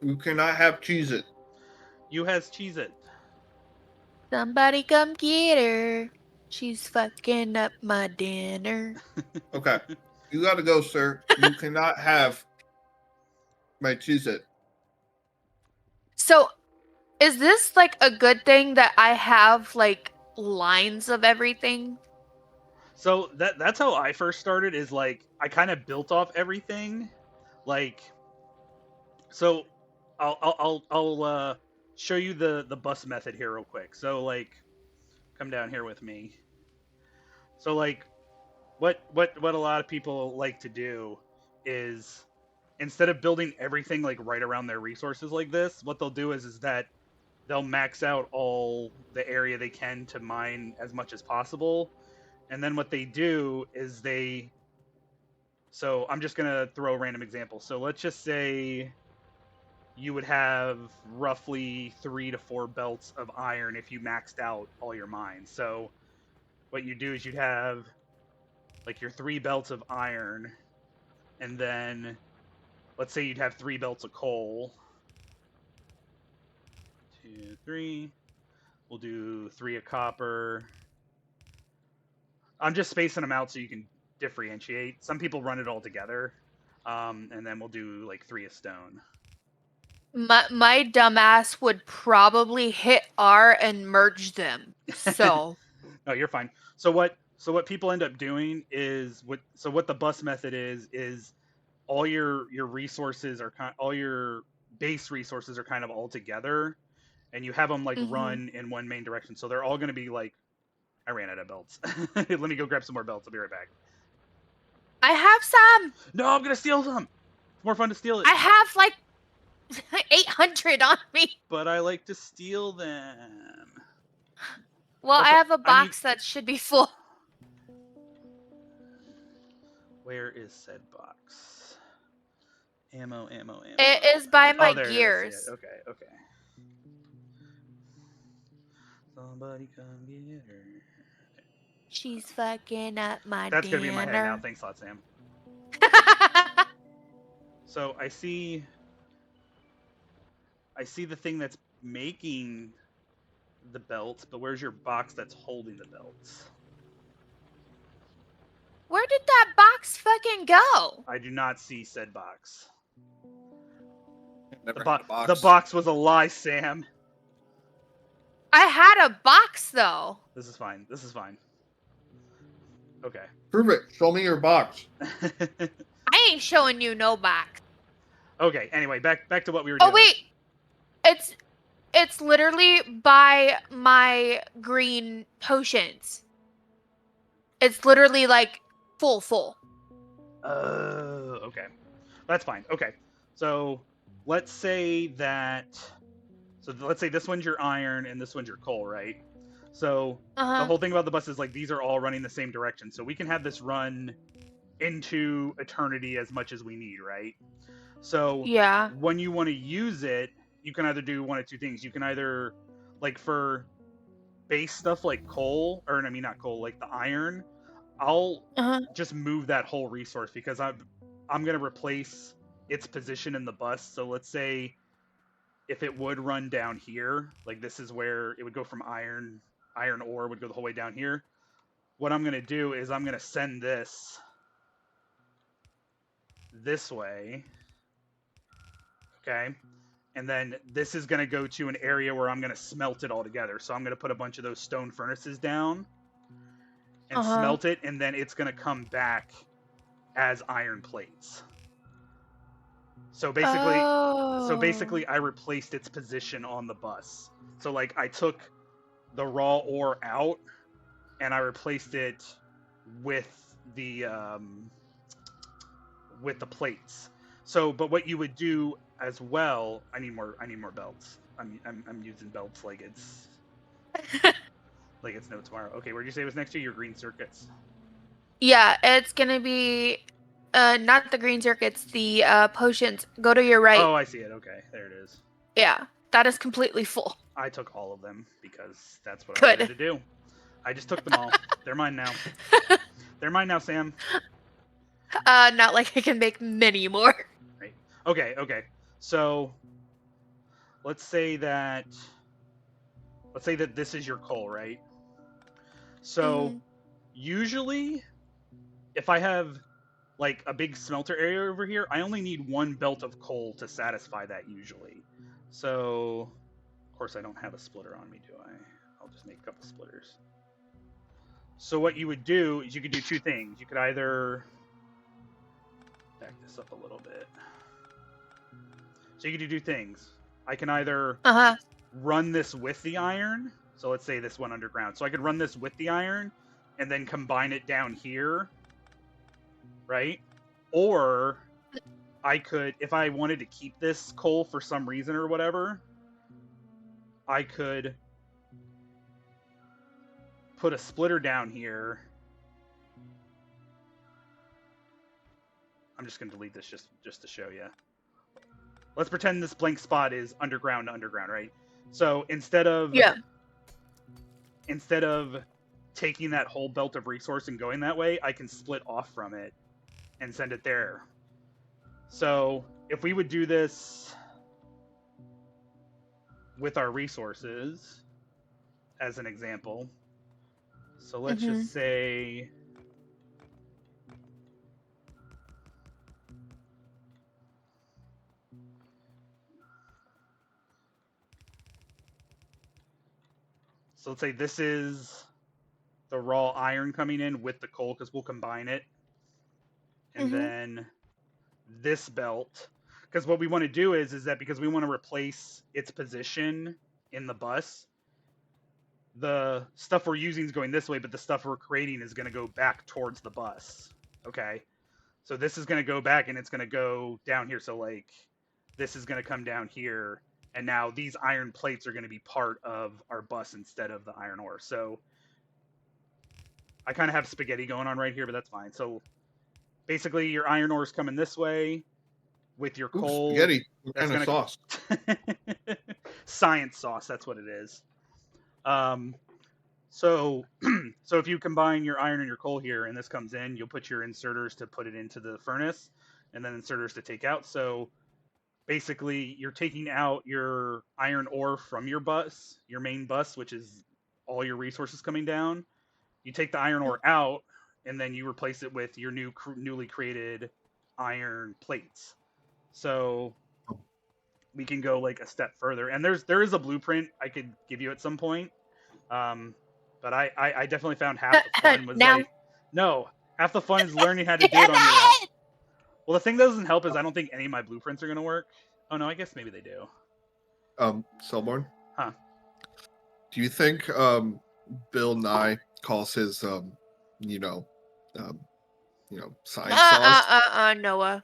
You cannot have Cheez-It. You has Cheez-It. Somebody come get her. She's fucking up my dinner. Okay. You gotta go, sir. You cannot have my Cheez-It. So, is this like a good thing that I have like lines of everything? So that's how I first started. Is like I kind of built off everything. Like, so I'll show you the bus method here real quick. So like, come down here with me. So like, what a lot of people like to do is instead of building everything like right around their resources like this, what they'll do is that they'll max out all the area they can to mine as much as possible. And then what they do is so I'm just going to throw a random example. So let's just say you would have roughly 3 to 4 belts of iron if you maxed out all your mines. So what you do is you'd have like your 3 belts of iron, and then let's say you'd have 3 belts of coal. 2, 3. We'll do 3 of copper. I'm just spacing them out so you can differentiate. Some people run it all together, and then we'll do like 3 of stone. My dumbass would probably hit R and merge them. So No, you're fine. So what people end up doing is what the bus method is all your resources are all your base resources are kind of all together, and you have them like mhm. run in one main direction. So they're all going to be like, I ran out of belts. Let me go grab some more belts. I'll be right back. I have some. No, I'm gonna steal some. It's more fun to steal it. I have like 800 on me. But I like to steal them. Well, I Also, have a I need. box that should be full. Where is said box? Ammo. It is by my Oh, there it is. gears. Yeah. Okay. Somebody come get her. She's fucking up my That's gonna be in my head now. dinner. Thanks a lot, Sam. So I see the thing that's making the belts, but where's your box that's holding the belts? Where did that box fucking go? I do not see said box. Never The, had a box. the box was a lie, Sam. I had a box though. This is fine. Okay. Prove it. Show me your box. I ain't showing you no box. Okay. Anyway, back to what we were Oh doing. wait, it's literally by my green potions. It's literally like full. Okay. That's fine. Okay. So let's say this one's your iron and this one's your coal, right? So the Uh-huh. whole thing about the bus is like these are all running the same direction. So we can have this run into eternity as much as we need, right? So Yeah. when you want to use it, you can either do one of two things. You can either like for base stuff like coal, or I mean not coal, like the iron, I'll Uh-huh. just move that whole resource because I'm gonna replace its position in the bus. So let's say if it would run down here, like this is where it would go from iron ore would go the whole way down here. What I'm gonna do is I'm gonna send this way, okay? And then this is gonna go to an area where I'm gonna smelt it all together. So I'm gonna put a bunch of those stone furnaces down and smelt it, and then it's gonna come back as iron plates. So basically, I replaced its position on the bus. So like I took the raw ore out and I replaced it with the plates. So, but what you would do as well, I need more belts. I'm using belts like it's like it's no tomorrow. Okay, where'd you say it was next to your green circuits? Yeah, it's gonna be not the green circuits, the potions. Go to your right. Oh, I see it. Okay, there it is. Yeah, that is completely full. I took all of them because that's what I Good. wanted to do. I just took them all. They're mine now. They're mine now, Sam. Not like I can make many more. Right. Okay. So let's say that this is your coal, right? So usually if I have like a big smelter area over here, I only need one belt of coal to satisfy that usually. So of course I don't have a splitter on me, do I? I'll just make a couple splitters. So what you would do is you could do two things. You could either back this up a little bit. So you could do two things. I can either run this with the iron. So let's say this went underground. So I could run this with the iron and then combine it down here, right? Or I could, if I wanted to keep this coal for some reason or whatever, I could put a splitter down here. I'm just going to delete this just to show you. Let's pretend this blank spot is underground to underground, right? So instead of taking that whole belt of resource and going that way, I can split off from it and send it there. So if we would do this with our resources, as an example, so let's just say So let's say this is the raw iron coming in with the coal because we'll combine it. And then this belt, because what we want to do is that because we want to replace its position in the bus, the stuff we're using is going this way, but the stuff we're creating is going to go back towards the bus. Okay. So this is going to go back and it's going to go down here. So like this is going to come down here. And now these iron plates are going to be part of our bus instead of the iron ore. So I kind of have spaghetti going on right here, but that's fine. So basically your iron ore is coming this way with your coal. Spaghetti. What That's kind of gonna sauce? science sauce. That's what it is. So if you combine your iron and your coal here, and this comes in, you'll put your inserters to put it into the furnace, and then inserters to take out. So basically, you're taking out your iron ore from your bus, your main bus, which is all your resources coming down. You take the iron ore out, and then you replace it with your newly created iron plates. So we can go like a step further, and there is a blueprint I could give you at some point, but I definitely found half the fun was Now. like half the fun is learning how to do it on your own. Well, the thing that doesn't help is I don't think any of my blueprints are gonna work. Oh no, I guess maybe they do. Selborn? Huh? Do you think Bill Nye calls his science sauce? Noah.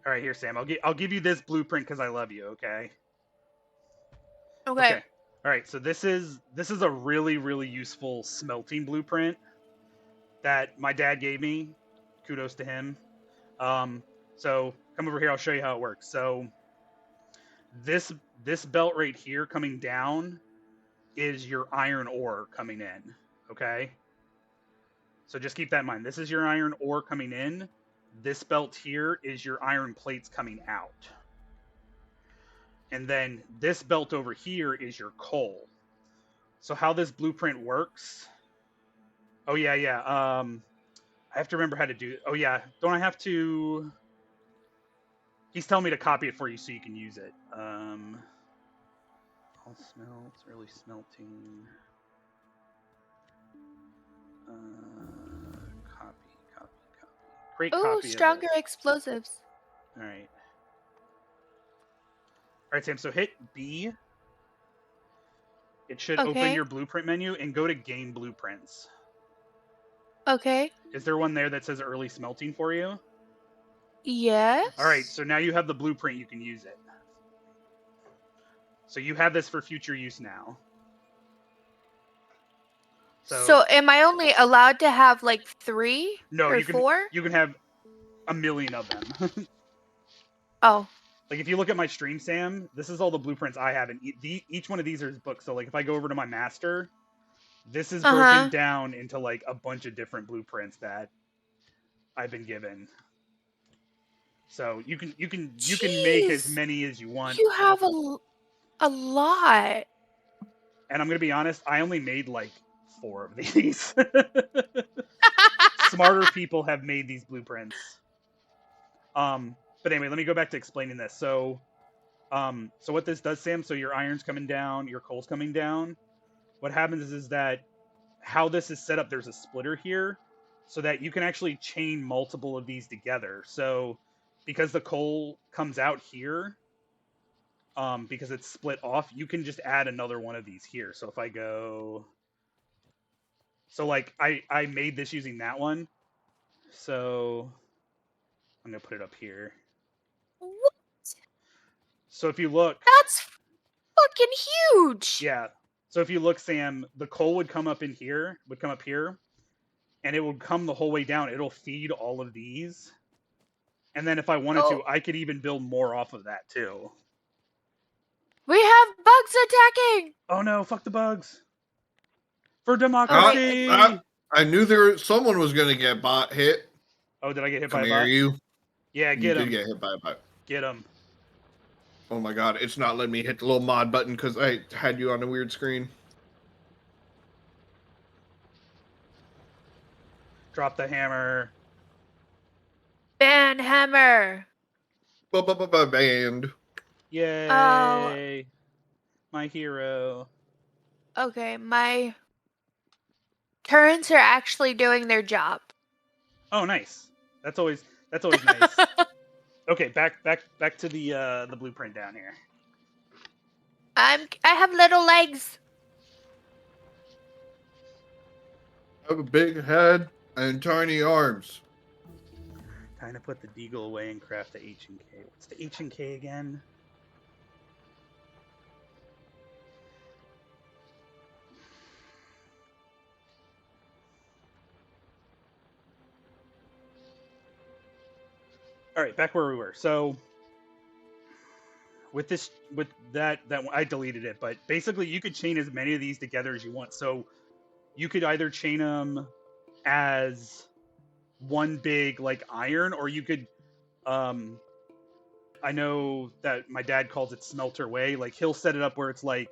All right, here, Sam. I'll give you this blueprint because I love you. Okay. Okay. All right. So this is a really really useful smelting blueprint that my dad gave me. Kudos to him. So come over here. I'll show you how it works. So this belt right here coming down is your iron ore coming in. Okay. So just keep that in mind. This is your iron ore coming in. This belt here is your iron plates coming out. And then this belt over here is your coal. So how this blueprint works. Oh yeah. I have to remember how to do it. Oh yeah. Don't I have to? He's telling me to copy it for you so you can use it. All smelts, early smelting. Copy. Great Ooh, copy. stronger explosives. All right. All right, Sam. So hit B. It should open your blueprint menu and go to Game Blueprints. Okay. Is there one there that says early smelting for you? Yes. All right. So now you have the blueprint. You can use it. So you have this for future use now. So am I only allowed to have like 3 or 4? You can have a million of them. Oh. Like if you look at my stream, Sam, this is all the blueprints I have, and each one of these are books. So like if I go over to my master, this is broken down into like a bunch of different blueprints that I've been given. So you can make as many as you want. You have a lot. And I'm gonna be honest, I only made like 4 of these. Smarter people have made these blueprints. But anyway, let me go back to explaining this. So what this does, Sam, so your iron's coming down, your coal's coming down. What happens is that how this is set up, there's a splitter here so that you can actually chain multiple of these together. So because the coal comes out here, because it's split off, you can just add another one of these here. So if I go... So like I made this using that one. So I'm going to put it up here. What? So if you look... That's fucking huge! Yeah. So if you look, Sam, the coal would come up in here, and it would come the whole way down. It'll feed all of these. And then if I wanted to, I could even build more off of that too. We have bugs attacking! Oh no, fuck the bugs. For democracy! I knew someone was going to get hit. Oh, did I get hit by a bot? Come here, you. Yeah, get him. You did get hit by a bot. Get him. Oh my god, it's not letting me hit the little mod button because I had you on a weird screen. Drop the hammer. Ban hammer! Band. Yay! my hero. Okay, my turrets are actually doing their job. Oh, nice. That's always nice. Okay, back to the blueprint down here. I have little legs. I have a big head and tiny arms. Time to put the deagle away and craft the H and K. What's the H and K again? All right, back where we were. So with that I deleted it, but basically you could chain as many of these together as you want. So you could either chain them as one big like iron, or you could I know that my dad calls it smelter way. Like he'll set it up where it's like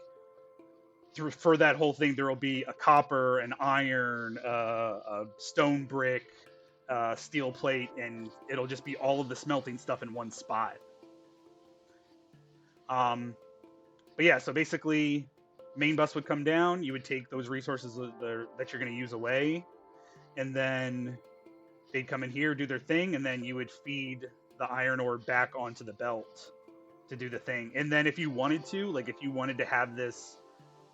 for that whole thing there will be a copper, an iron, a stone brick, steel plate, and it'll just be all of the smelting stuff in one spot. But yeah, so basically main bus would come down, you would take those resources that you're going to use away, and then they'd come in here, do their thing, and then you would feed the iron ore back onto the belt to do the thing. And then if you wanted to, like if you wanted to have this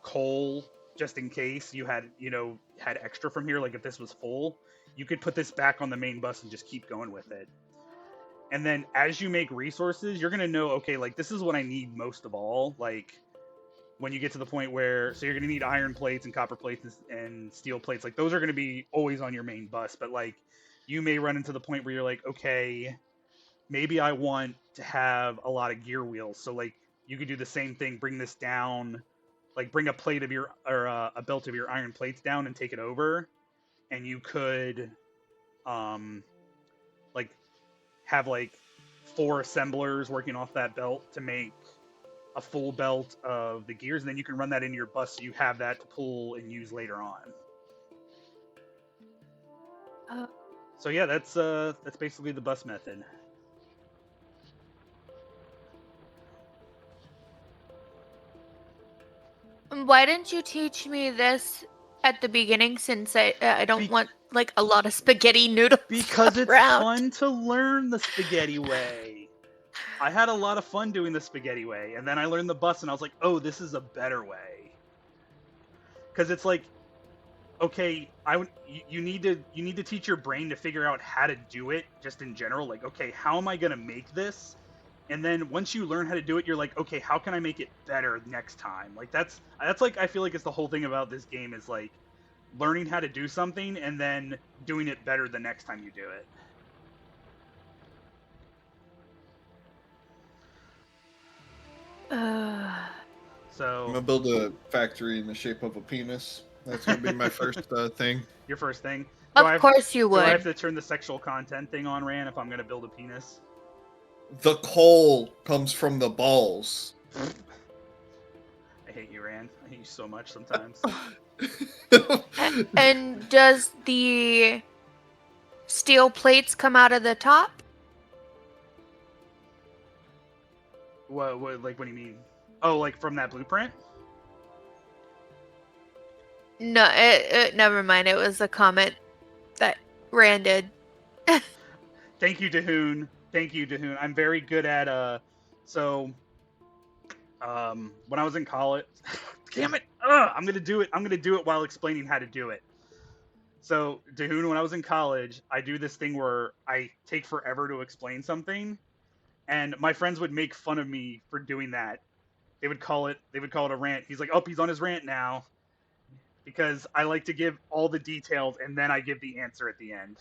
coal just in case you had extra from here, like if this was full, you could put this back on the main bus and just keep going with it. And then as you make resources, you're going to know, okay, like this is what I need most of all. Like when you get to the point where, so you're going to need iron plates and copper plates and steel plates. Like those are going to be always on your main bus. But like you may run into the point where you're like, okay, maybe I want to have a lot of gear wheels. So like you could do the same thing, bring this down, like bring a plate of your, or a belt of your iron plates down and take it over. And you could, like have like 4 assemblers working off that belt to make a full belt of the gears, and then you can run that into your bus so you have that to pull and use later on. So yeah, that's basically the bus method. Why didn't you teach me this at the beginning, since I don't want like a lot of spaghetti noodles Because it's around. fun to learn the spaghetti way. I had a lot of fun doing the spaghetti way, and then I learned the bus, and I was like, oh, this is a better way. Because it's like, okay, you need to teach your brain to figure out how to do it just in general. Like, okay, how am I gonna make this? And then once you learn how to do it, you're like, okay, how can I make it better next time? Like that's like, I feel like it's the whole thing about this game is like learning how to do something and then doing it better the next time you do it. So I'm gonna build a factory in the shape of a penis. That's gonna be my first thing. Your first thing? Of course you Do I have would. to turn the sexual content thing on, Ran, if I'm gonna build a penis? The coal comes from the balls. I hate you, Ran. I hate you so much sometimes. And does the steel plates come out of the top? What do you mean? Oh, like from that blueprint? No, never mind. It was a comment that Rand did. Thank you, Dahoon. Thank you, Dahoon. I'm very good at when I was in college. Damn it! I'm gonna do it. I'm gonna do it while explaining how to do it. So, Dahoon, when I was in college, I do this thing where I take forever to explain something, and my friends would make fun of me for doing that. They would call it a rant. He's like, oh, he's on his rant now, because I like to give all the details and then I give the answer at the end.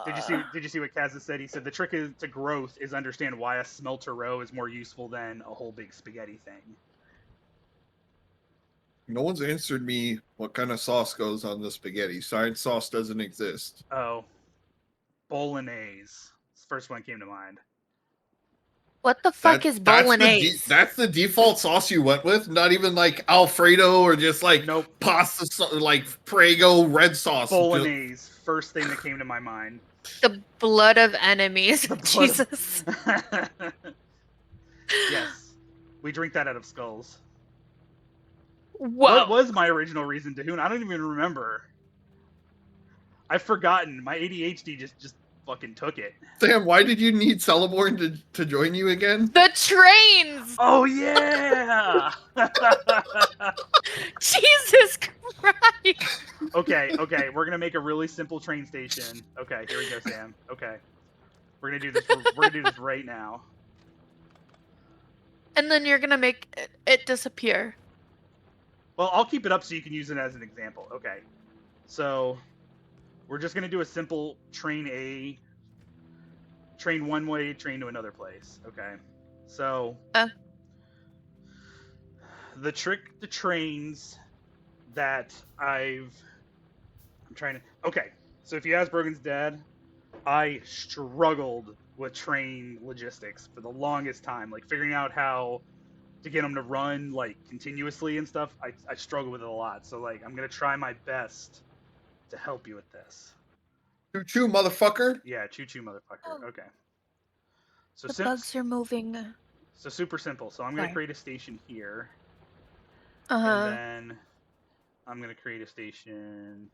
Did you see what Kaz said? He said the trick to growth is understand why a smelter row is more useful than a whole big spaghetti thing. No one's answered me what kind of sauce goes on the spaghetti. Science sauce doesn't exist. Oh, bolognese. First one came to mind. What the fuck is bolognese? That's the default sauce you went with? Not even like Alfredo or just like Nope. pasta, like Prego red sauce. Bolognese. first thing that came to my mind. The blood of enemies. The blood of- Jesus. Yes. We drink that out of skulls. Whoa. What was my original reason, Dahoon? I don't even remember. I've forgotten. My ADHD just fucking took it. Sam, why did you need Celeborn to join you again? The trains! Oh yeah! Jesus Christ! Okay, we're gonna make a really simple train station. Okay, here we go, Sam. Okay. We're gonna do this we're gonna do this right now. And then you're gonna make it disappear. Well, I'll keep it up so you can use it as an example. Okay. So we're just gonna do a simple train one way, train to another place. Okay. So the trains that I'm trying to. Okay. So if you ask Brogan's dad, I struggled with train logistics for the longest time, like figuring out how to get them to run like continuously and stuff. I struggle with it a lot. So like I'm gonna try my best to help you with this. Choo-choo, motherfucker. Yeah, choo-choo, motherfucker. Okay. So The bugs are moving. So super simple. So I'm gonna create a station here, Uh-huh. and then I'm gonna create a station.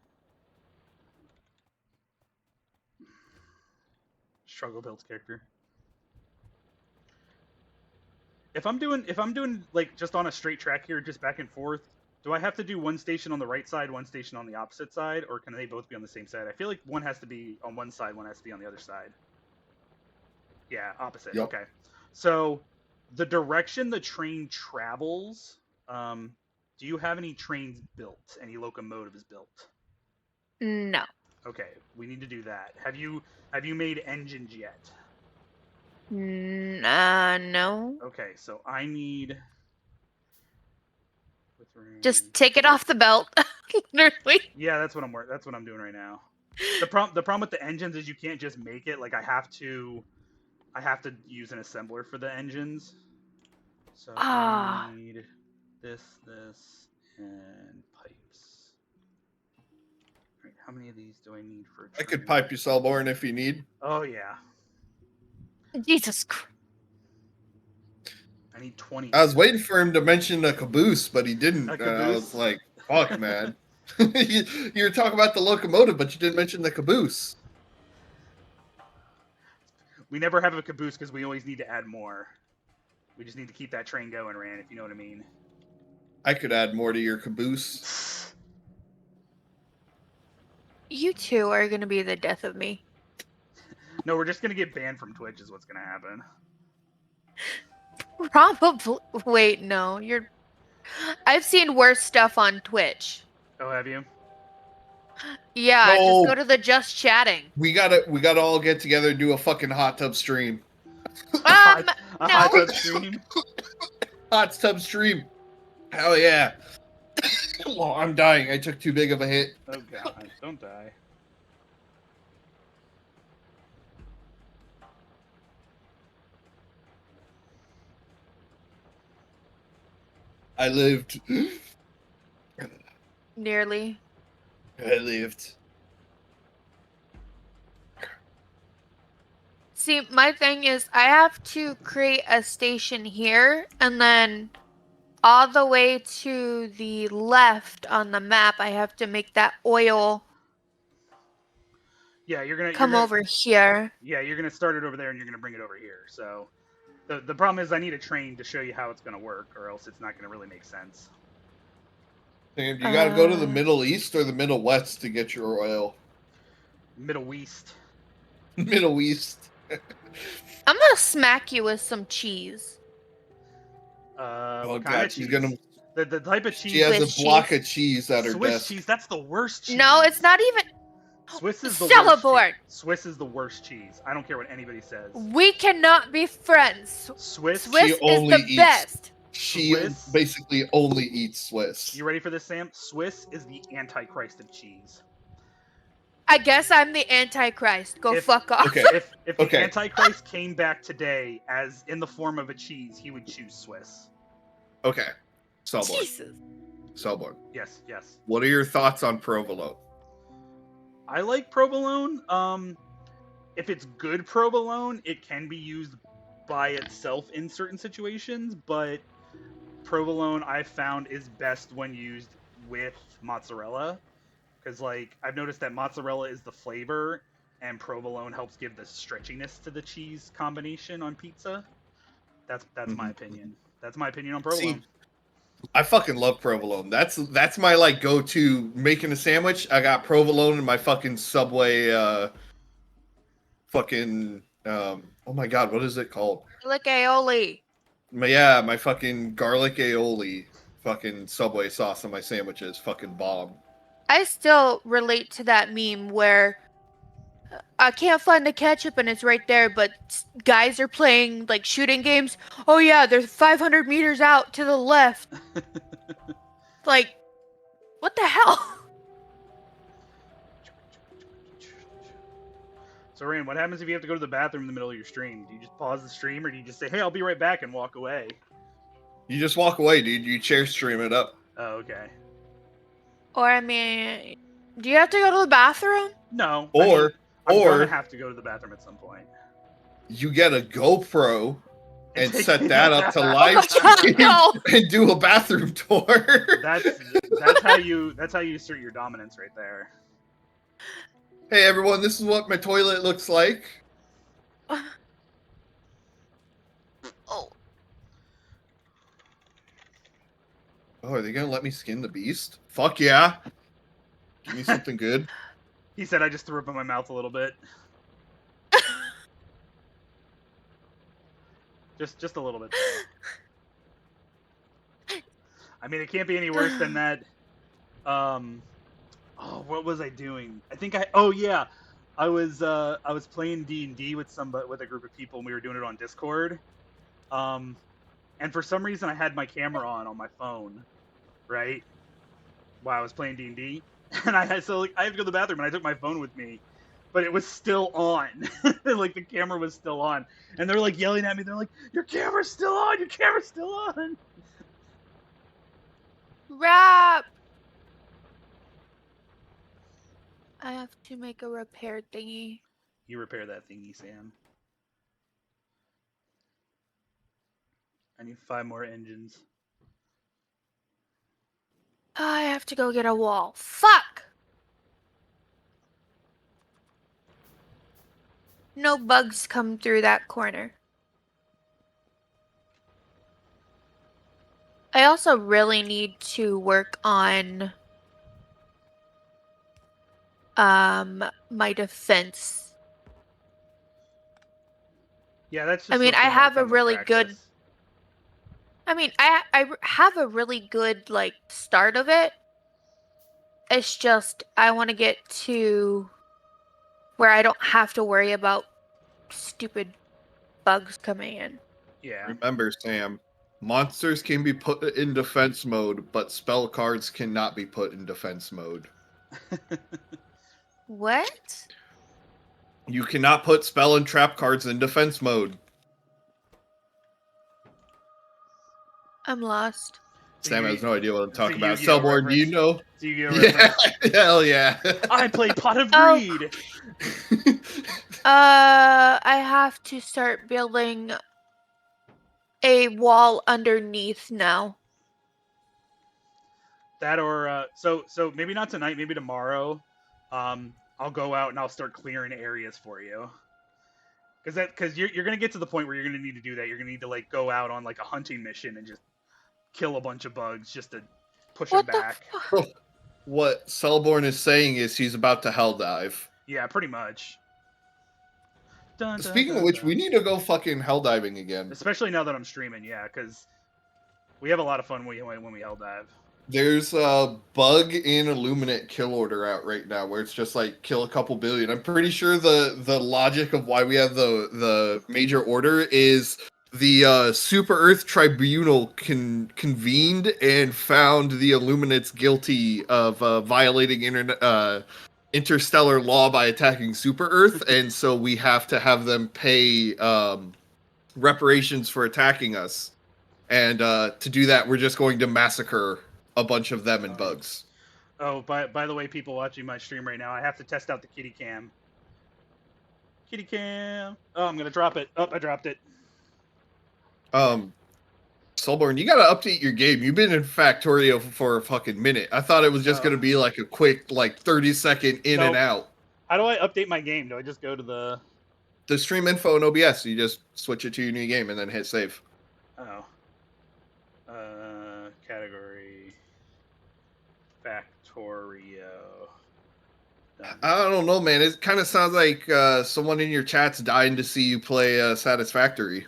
Struggle builds character. If I'm doing like just on a straight track here, just back and forth, do I have to do one station on the right side, one station on the opposite side, or can they both be on the same side? I feel like one has to be on one side, one has to be on the other side. Yeah, opposite. Yep. Okay. So the direction the train travels, do you have any trains built? Any locomotives built? No. Okay, we need to do that. Have you made engines yet? No. Okay, so I need. Just take it off the belt. Literally. Yeah, that's what I'm doing right now. The problem with the engines is you can't just make it. Like I have to use an assembler for the engines. So I need this, and pipes. Right, how many of these do I need for a train? I could pipe you, Celeborn, if you need. Oh yeah. Jesus Christ. I need 20. I was waiting for him to mention a caboose, but he didn't. A I caboose? was like, fuck, man. you were talking about the locomotive, but you didn't mention the caboose. We never have a caboose because we always need to add more. We just need to keep that train going, Rand, if you know what I mean. I could add more to your caboose. You two are gonna be the death of me. No, we're just gonna get banned from Twitch is what's gonna happen. Probably. Wait, no. I've seen worse stuff on Twitch. Oh, have you? Yeah, No. just go to the just chatting. We gotta all get together and do a fucking hot tub stream. A No. hot tub stream? Hot tub stream. Hell yeah. Oh, I'm dying. I took too big of a hit. Oh god, don't die. I lived. Nearly. I lived. See, my thing is I have to create a station here, and then all the way to the left on the map, I have to make that oil Yeah, you're gonna come over here. Yeah, you're gonna start it over there and you're gonna bring it over here. So the problem is I need a train to show you how it's gonna work, or else it's not gonna really make sense. Sam, you gotta go to the Middle East or the Middle West to get your oil. Middle East. Middle East. I'm gonna smack you with some cheese. What kind of cheese? The type of cheese. She has Swiss a block cheese. of cheese at her Swiss desk. cheese. That's the worst cheese. No, it's not even. Swiss is the Celeborn. worst cheese. Swiss is the worst cheese. I don't care what anybody says. We cannot be friends. Swiss. Swiss is only the eats- best. She Swiss? basically only eats Swiss. You ready for this, Sam? Swiss is the antichrist of cheese. I guess I'm the Antichrist. Go fuck off. Okay. If the Antichrist came back today as in the form of a cheese, he would choose Swiss. Okay. Celeborn. Jesus. Celeborn. Yes. What are your thoughts on provolone? I like provolone. If it's good provolone, it can be used by itself in certain situations, but provolone I found is best when used with mozzarella, because like I've noticed that mozzarella is the flavor and provolone helps give the stretchiness to the cheese combination on pizza. That's my Mhm. opinion. That's my opinion on See, provolone. I fucking love provolone. That's my like go-to making a sandwich. I got provolone in my fucking Subway fucking oh my god, what is it called? Like aioli. My fucking garlic aioli fucking Subway sauce on my sandwiches fucking bomb. I still relate to that meme where I can't find the ketchup and it's right there, but guys are playing like shooting games. Oh yeah, they're 500 meters out to the left. Like, what the hell? So Rain, what happens if you have to go to the bathroom in the middle of your stream? Do you just pause the stream, or do you just say, "Hey, I'll be right back" and walk away? You just walk away, dude. You chair stream it up. Oh, okay. Or I mean, do you have to go to the bathroom? No. Or I'm or gonna have to go to the bathroom at some point. you get a GoPro and take- set that up to live stream No. and do a bathroom tour. That's how you assert your dominance right there. Hey everyone, this is what my toilet looks like. Oh. Oh, are they gonna let me skin the beast? Fuck yeah. Give me something good. He said I just threw up in my mouth a little bit. just a little bit. Though. I mean, it can't be any worse than that. Oh, what was I doing? Oh yeah, I was playing D&D with a group of people, and we were doing it on Discord. And for some reason, I had my camera on my phone, right? While I was playing D&D, and I had to go to the bathroom, and I took my phone with me, but it was still on. Like the camera was still on, and they're like yelling at me. They're like, "Your camera's still on! Your camera's still on!" Rap. I have to make a repair thingy. You repair that thingy, Sam. I need 5 more engines. I have to go get a wall. Fuck! No bugs come through that corner. I also really need to work on my defense. Yeah, that's just. I mean, stuff I that might have a come with really good. practice. I mean, I have a really good like start of it. It's just I want to get to where I don't have to worry about stupid bugs coming in. Yeah. Remember, Sam, monsters can be put in defense mode, but spell cards cannot be put in defense mode. What? You cannot put spell and trap cards in defense mode. I'm lost. Sam has no idea what I'm talking about. Yu-Gi-Oh Selborn, do you know? It's a Yu-Gi-Oh Yeah, reference. hell yeah. I play Pot of Oh. Greed. I have to start building a wall underneath now. That or so maybe not tonight, maybe tomorrow. I'll go out and I'll start clearing areas for you. Because you're gonna get to the point where you're gonna need to do that. You're gonna need to like go out on like a hunting mission and just kill a bunch of bugs just to push them What the back. fuck? What Selborn is saying is he's about to hell dive. Yeah, pretty much. Dun, dun, Speaking dun, of which, dun. we need to go fucking hell diving again. Especially now that I'm streaming, yeah, because we have a lot of fun when we hell dive. There's a bug in Illuminate kill order out right now where it's just like kill a couple billion. I'm pretty sure the logic of why we have the major order is the Super Earth Tribunal convened and found the Illuminates guilty of violating interstellar law by attacking Super Earth, and so we have to have them pay reparations for attacking us. And to do that, we're just going to massacre a bunch of them and bugs. Oh, by the way, people watching my stream right now, I have to test out the kitty cam. Kitty cam. Oh, I'm gonna drop it. Oh, I dropped it. Soulborn, you gotta update your game. You've been in Factorio for a fucking minute. I thought it was just Oh. gonna be like a quick, like 30-second in and Nope. out. How do I update my game? Do I just go to the? The stream info in OBS, you just switch it to your new game and then hit save. Oh. Category. Factorio. Done. I don't know, man. It kind of sounds like someone in your chat's dying to see you play Satisfactory.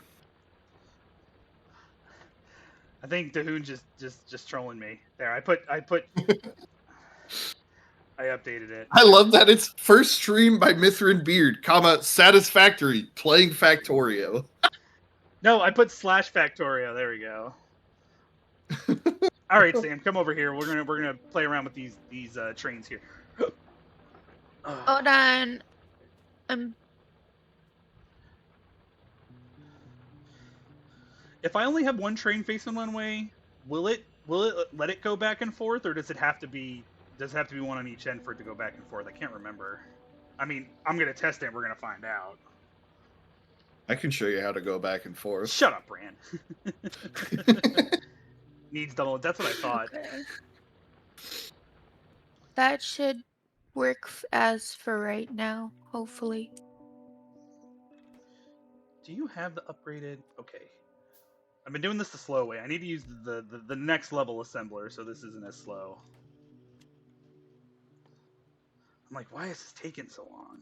I think Dahoon just trolling me. There, I put I updated it. I love that it's first stream by Mithrandbeard, comma Satisfactory playing Factorio. No, I put /Factorio. There we go. All right, Sam, come over here. We're gonna play around with these trains here. Hold on. If I only have one train facing one way, will it let it go back and forth, or does it have to be one on each end for it to go back and forth? I can't remember. I mean, I'm gonna test it. And we're gonna find out. I can show you how to go back and forth. Shut up, Bran. Needs double. That's what I thought. Okay. That should work as for right now, hopefully. Do you have the upgraded? Okay. I've been doing this the slow way. I need to use the next level assembler, so this isn't as slow. I'm like, why is this taking so long?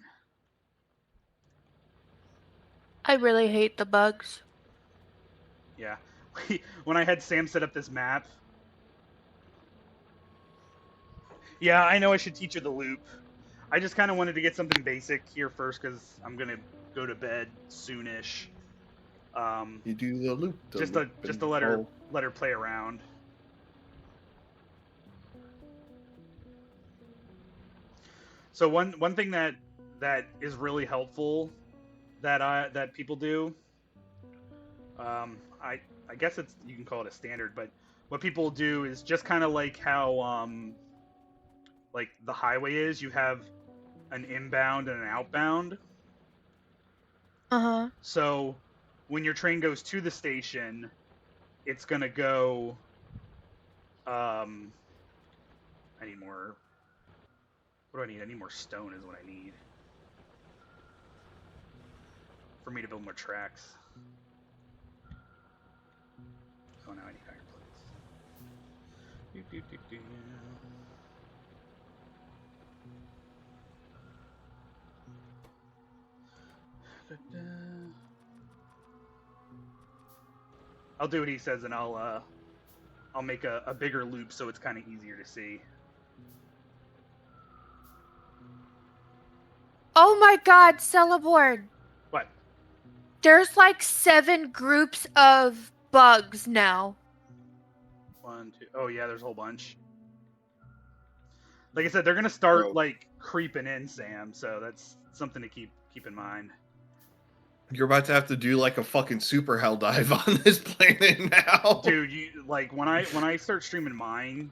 I really hate the bugs. Yeah. When I had Sam set up this map. Yeah, I know I should teach her the loop. I just kind of wanted to get something basic here first because I'm gonna go to bed soonish. You do the loop. Just to let her play around. So one thing that is really helpful that people do, I guess you can call it a standard, but what people do is just kind of like how like the highway is. You have an inbound and an outbound. Uh-huh. So when your train goes to the station, it's gonna go. I need more. What do I need? I need more stone is what I need. For me to build more tracks. Oh, now I need iron plates. I'll do what he says, and I'll make a bigger loop so it's kind of easier to see. Oh my god, Celeborn! What? There's like 7 groups of bugs now. 1, 2. Oh yeah, there's a whole bunch. Like I said, they're gonna start like creeping in, Sam. So that's something to keep in mind. You're about to have to do like a fucking super hell dive on this planet now, dude. You like when I start streaming mine,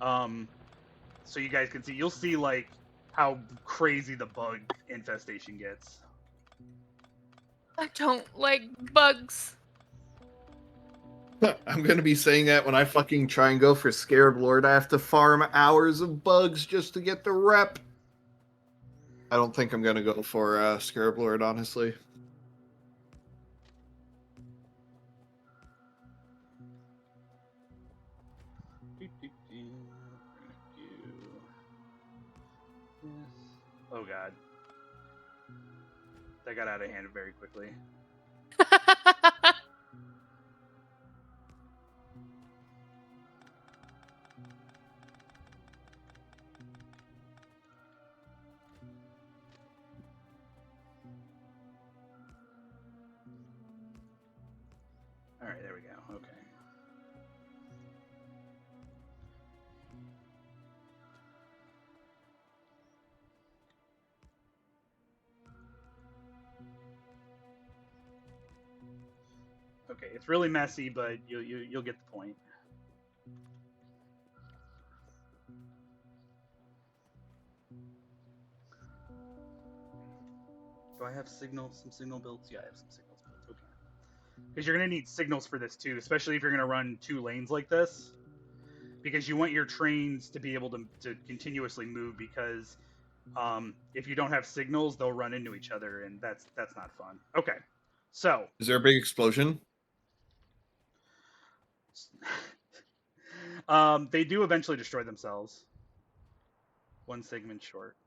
so you guys can see. You'll see like how crazy the bug infestation gets. I don't like bugs. I'm gonna be saying that when I fucking try and go for Scarab Lord. I have to farm hours of bugs just to get the rep. I don't think I'm gonna go for Scarab Lord, honestly. Oh god. That got out of hand very quickly. Alright, there we go. Okay. Okay, it's really messy, but you'll get the point. Do I have signals? Some signal builds? Yeah, I have some signals built. Okay. Because you're gonna need signals for this too, especially if you're gonna run 2 lanes like this. Because you want your trains to be able to continuously move. Because if you don't have signals, they'll run into each other, and that's not fun. Okay, so Is there a big explosion? they do eventually destroy themselves. 1 segment short.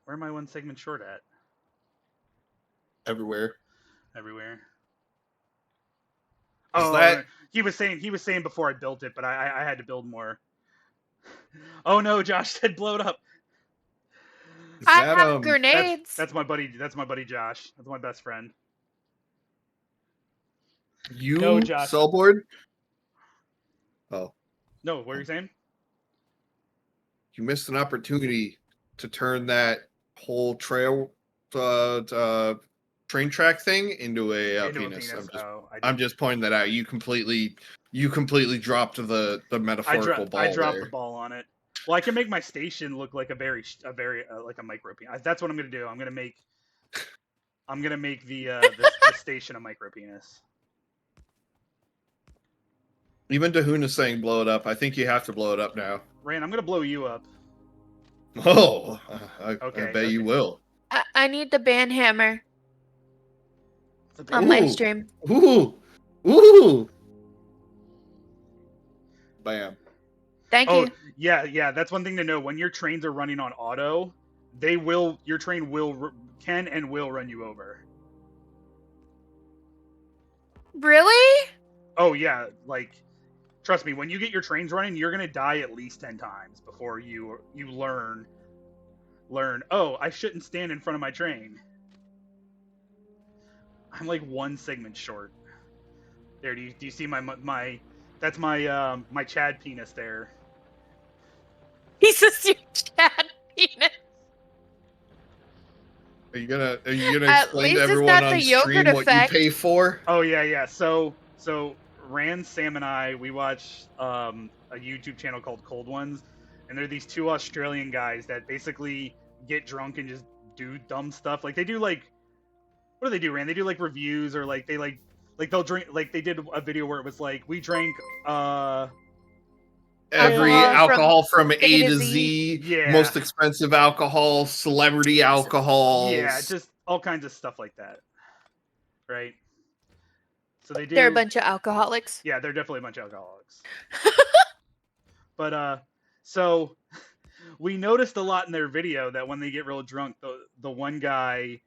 Where am I 1 segment short at? Everywhere. Everywhere. Is Oh, that he was saying before I built it, but I had to build more. Oh no, Josh said blow it up. is I that have grenades. That's my buddy. That's my buddy Josh. That's my best friend. you No, Josh. Cellboard? Oh, No, what are you saying? you missed an opportunity to turn that whole train track thing into a Into a penis. penis. Oh, I'm just pointing that out. You completely dropped the metaphorical ball I dropped there. the ball on it. Well, I can make my station look like a very like a micro penis. That's what I'm gonna do. I'm gonna make the station a micro penis. Even Dahun is saying blow it up. I think you have to blow it up now. Rand, I'm gonna blow you up. Oh, I Okay, bet you okay. will. I need the band hammer It's a on big- my Ooh. stream. Ooh. Bam. Thank Oh you. yeah. That's one thing to know. When your trains are running on auto, your train can and will run you over. Really? Oh yeah, like trust me. When you get your trains running, you're gonna die at least 10 times before you learn. Oh, I shouldn't stand in front of my train. I'm like 1 segment short. There, do you see my that's my my Chad penis there. He's a Chad penis. Are you gonna At explain to least it's everyone not the on yogurt stream what you effect. pay for? Oh yeah. So Rand, Sam, and I we watch a YouTube channel called Cold Ones, and they're these 2 Australian guys that basically get drunk and just do dumb stuff. Like they do like what do they do, Rand? They do like reviews or like they'll drink like they did a video where it was like we drank Every alcohol from A to Z, Yeah. most expensive alcohol, celebrity alcohols. Yeah, just all kinds of stuff like that. Right? So they do They're a bunch of alcoholics. Yeah, they're definitely a bunch of alcoholics. But so we noticed a lot in their video that when they get real drunk, the one guy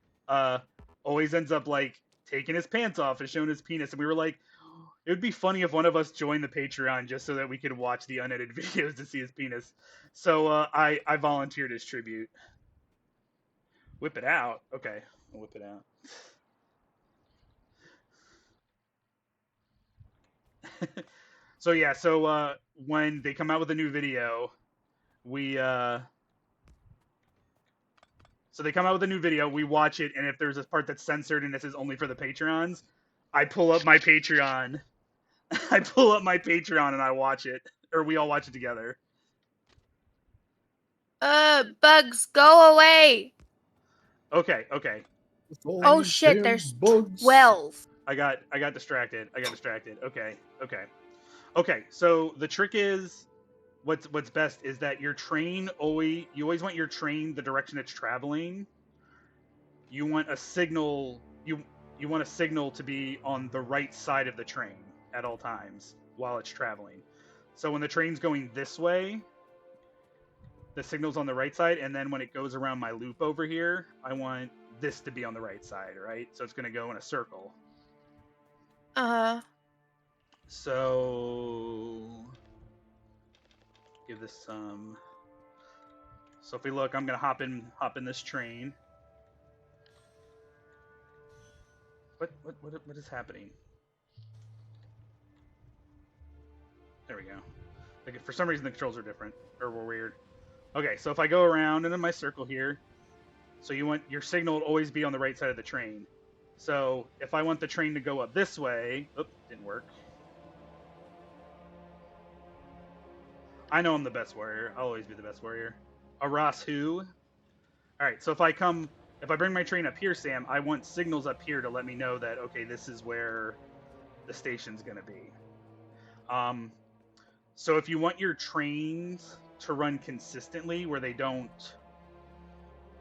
always ends up like taking his pants off and showing his penis, and we were like, it would be funny if one of us joined the Patreon just so that we could watch the unedited videos to see his penis. So I volunteered as tribute. Whip it out. Okay, I'll whip it out. So yeah, so when they come out with a new video, we watch it, and if there's a part that's censored and this is only for the Patreons, I pull up my Patreon. And I watch it, or we all watch it together. Bugs, go away. Okay. Oh shit, there's 12. I got distracted. Okay. So the trick is, what's best is that your train you always want your train the direction it's traveling. You want a signal. You want a signal to be on the right side of the train at all times while it's traveling. So when the train's going this way, the signal's on the right side, and then when it goes around my loop over here, I want this to be on the right side, right? So it's going to go in a circle. So give this some. So if we look, I'm going to hop in this train. What is happening? There we go. Like, for some reason the controls are different or were weird. Okay, so if I go around and in my circle here, so you want your signal to always be on the right side of the train. So if I want the train to go up this way, didn't work. I know I'm the best warrior. I'll always be the best warrior. Aras who? All right, so if I come if I bring my train up here, Sam, I want signals up here to let me know that, okay, this is where the station's going to be. So if you want your trains to run consistently where they don't...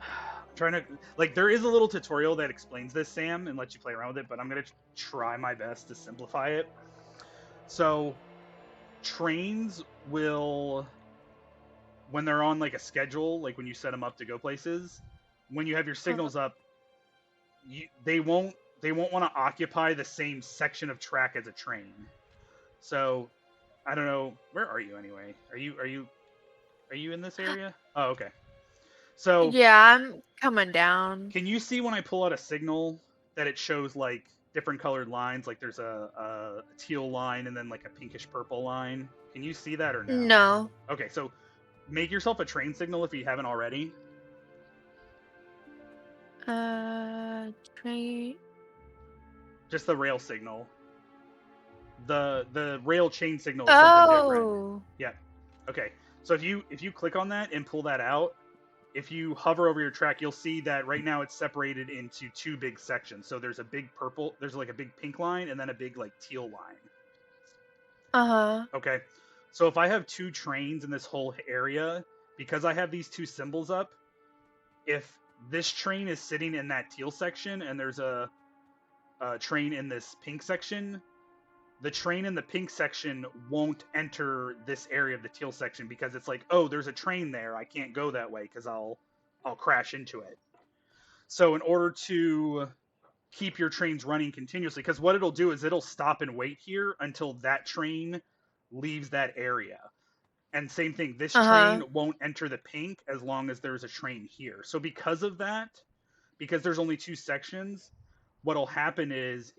I'm trying to... Like, there is a little tutorial that explains this, Sam, and lets you play around with it, but I'm going to try my best to simplify it. So trains will... When they're on, like, a schedule, like when you set them up to go places, when you have your signals up, they won't want to occupy the same section of track as a train. So I don't know, where are you anyway? Are you in this area? Oh, okay. So Yeah, I'm coming down. can you see when I pull out a signal that it shows like different colored lines? Like there's a teal line and then like a pinkish purple line. Can you see that or no? No. Okay, so make yourself a train signal if you haven't already. Train. Just the rail signal. The rail chain signal is something different. Oh. Yeah. Okay. So if you click on that and pull that out, if you hover over your track, you'll see that right now it's separated into two big sections. So there's a big purple, there's like a big pink line, and then a big like teal line. Uh-huh. Okay. So if I have two trains in this whole area, because I have these two symbols up, if this train is sitting in that teal section and there's a train in this pink section, the train in the pink section won't enter this area of the teal section because it's like, oh, there's a train there. I can't go that way because I'll crash into it. So in order to keep your trains running continuously, because what it'll do is it'll stop and wait here until that train leaves that area. And same thing, this train won't enter the pink as long as there's a train here. So because of that, because there's only two sections, what'll happen is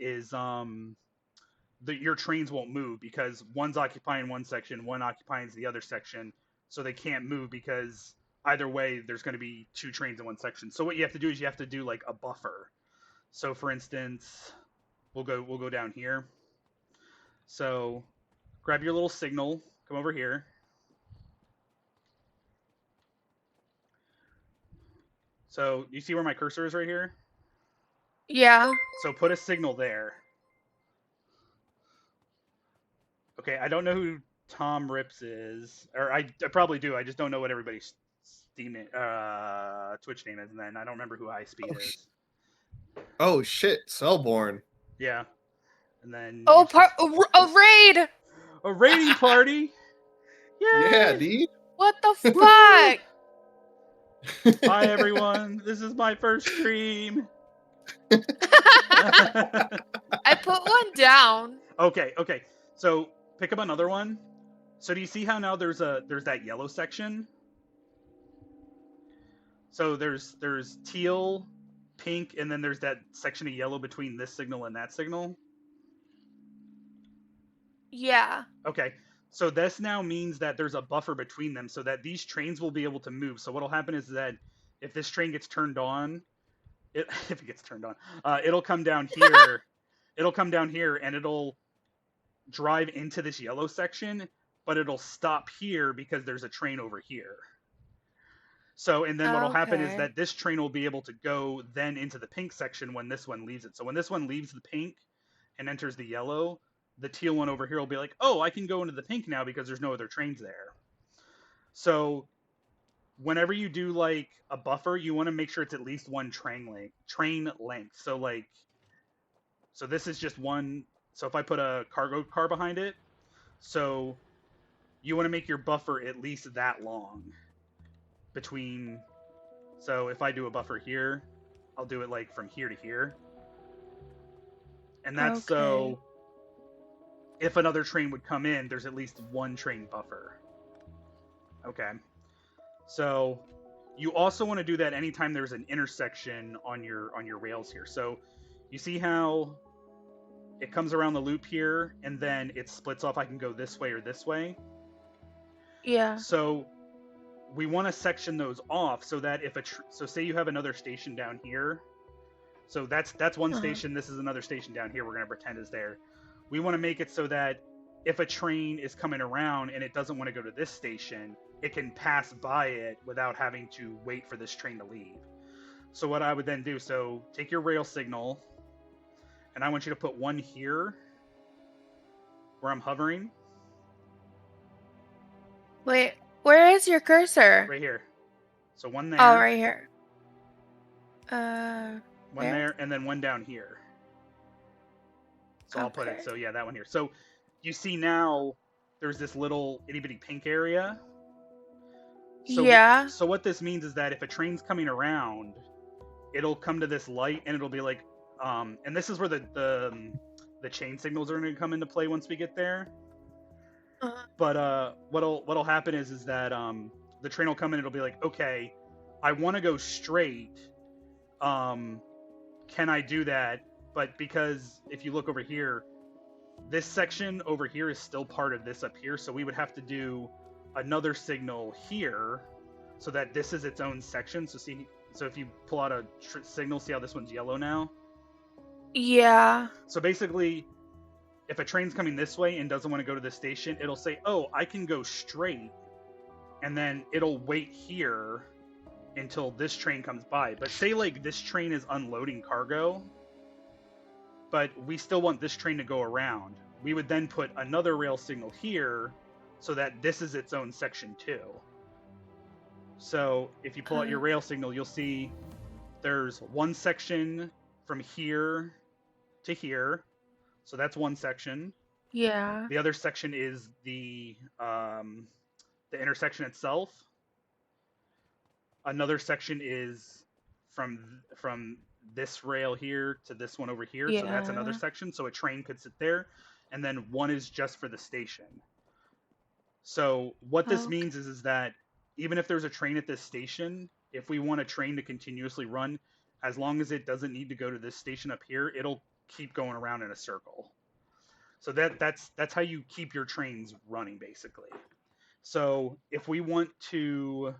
your trains won't move because one's occupying one section, one occupies the other section, so they can't move because either way there's going to be two trains in one section. So what you have to do is you have to do like a buffer. So for instance, we'll go down here. So grab your little signal, come over here. So you see where my cursor is right here? Yeah. So put a signal there. Okay, I don't know who Tom Rips is, or I probably do. I just don't know what everybody's Steam Twitch name is, and then I don't remember who iSpeed is. Oh shit, Cellborn. Yeah, and then Oh, a raid. a raiding party. Yeah, dude. What the fuck? Hi everyone, this is my first stream. I put one down. Okay. So pick up another one. So do you see how now there's that yellow section? So there's teal, pink, and then there's that section of yellow between this signal and that signal. Yeah. Okay. So this now means that there's a buffer between them so that these trains will be able to move. So what'll happen is that if this train gets turned on, if it gets turned on, it'll come down here. It'll come down here and it'll drive into this yellow section, but it'll stop here because there's a train over here. So, and then what'll happen is that this train will be able to go then into the pink section when this one leaves it. So when this one leaves the pink and enters the yellow, the teal one over here will be like, oh, I can go into the pink now because there's no other trains there. So whenever you do like a buffer, you want to make sure it's at least one train length. So like, so this is just one. So if I put a cargo car behind it, so you want to make your buffer at least that long between. So if I do a buffer here, I'll do it like from here to here. And that's so if another train would come in, there's at least one train buffer. Okay. So you also want to do that anytime there's an intersection on your rails here. So you see how it comes around the loop here and then it splits off. I can go this way or this way. Yeah. So we want to section those off so that if so say you have another station down here. So that's one station. This is another station down here. We're going to pretend is there. We want to make it so that if a train is coming around and it doesn't want to go to this station, it can pass by it without having to wait for this train to leave. So what I would then do, so take your rail signal, and I want you to put one here, where I'm hovering, Wait, where is your cursor? right here. So one there, Oh, right here. one there? there, and then one down here. So I'll put it, Okay. so yeah, that one here. So you see now there's this little itty bitty pink area. So, Yeah. so what this means is that if a train's coming around, it'll come to this light and it'll be like, and this is where the chain signals are going to come into play once we get there. Uh-huh. But what'll happen is that the train will come in and it'll be like, okay, I want to go straight. Can I do that? But because if you look over here, this section over here is still part of this up here, so we would have to do another signal here so that this is its own section. So if you pull out a signal, see how this one's yellow now? Yeah. So basically, if a train's coming this way and doesn't want to go to the station, it'll say, oh, I can go straight, and then it'll wait here until this train comes by. But say like this train is unloading cargo, but we still want this train to go around. We would then put another rail signal here so that this is its own section too. So if you pull out your rail signal, you'll see there's one section from here to here. So that's one section. Yeah. The other section is the intersection itself. Another section is from this rail here to this one over here. So that's another Yeah. section. So a train could sit there. And then one is just for the station. So what this means is that even if there's a train at this station, if we want a train to continuously run, as long as it doesn't need to go to this station up here, it'll keep going around in a circle. So that's how you keep your trains running, basically. So if we want to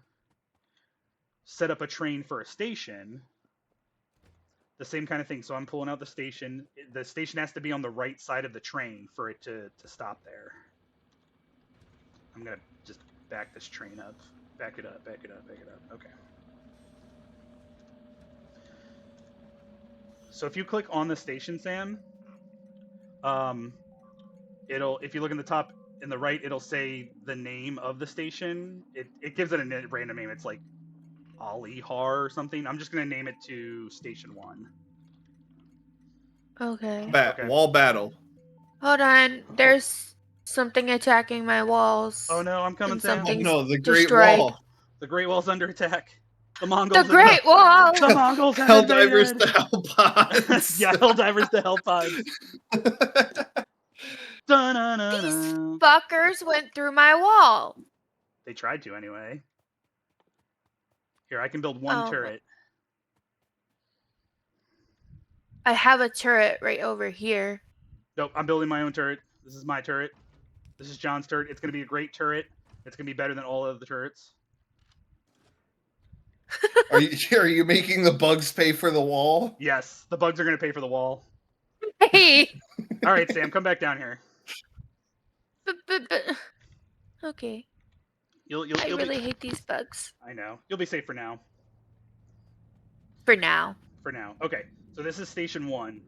set up a train for a station, the same kind of thing. So I'm pulling out the station. The station has to be on the right side of the train for it to stop there. I'm going to just back this train up. Back it up, back it up, back it up. Okay. So if you click on the station, Sam, if you look in the top in the right, it'll say the name of the station. It gives it a random name. It's like Ali Har or something. I'm just going to name it to Station 1. Okay. Okay. Wall battle. Hold on. There's something attacking my walls. Oh no, I'm coming, And Sam. Oh something's no, the Great destroyed. Wall. The Great Wall's under attack. The Mongols. The Great Wall. The Mongols have Helldivers invaded. to Hellpods. Yeah, Helldivers to Hellpods. These fuckers went through my wall. They tried to anyway. Here, I can build one turret. I have a turret right over here. Nope, I'm building my own turret. This is my turret. This is John's turret. It's going to be a great turret. It's going to be better than all of the turrets. Are you making the bugs pay for the wall? Yes, the bugs are going to pay for the wall. Hey. All right, Sam, come back down here. But. Okay. You'll I really hate these bugs. I know. You'll be safe for now. For now. For now. Okay. So this is Station 1.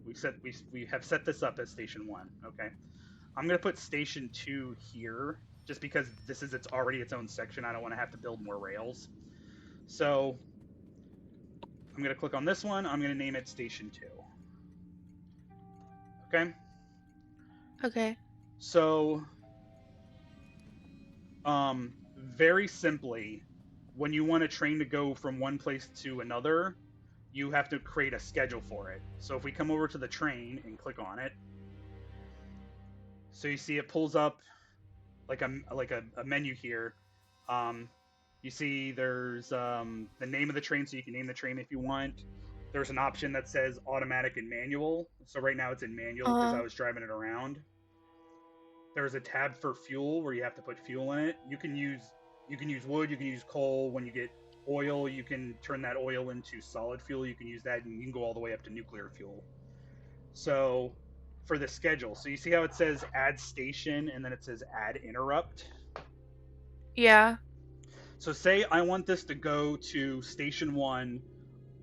We have set this up as Station 1. Okay. I'm gonna put Station 2 here, just because this is already its own section. I don't want to have to build more rails. So I'm gonna click on this one. I'm gonna name it Station 2. Okay. Okay. So, very simply, when you want a train to go from one place to another, you have to create a schedule for it. So if we come over to the train and click on it, so you see it pulls up like a menu here. You see there's the name of the train, so you can name the train if you want. There's an option that says automatic and manual. So right now it's in manual because I was driving it around. There's a tab for fuel where you have to put fuel in it. You can use wood, you can use coal. When you get oil, you can turn that oil into solid fuel. You can use that, and you can go all the way up to nuclear fuel. So for the schedule, so you see how it says add station and then it says add interrupt? Yeah. So say I want this to go to Station 1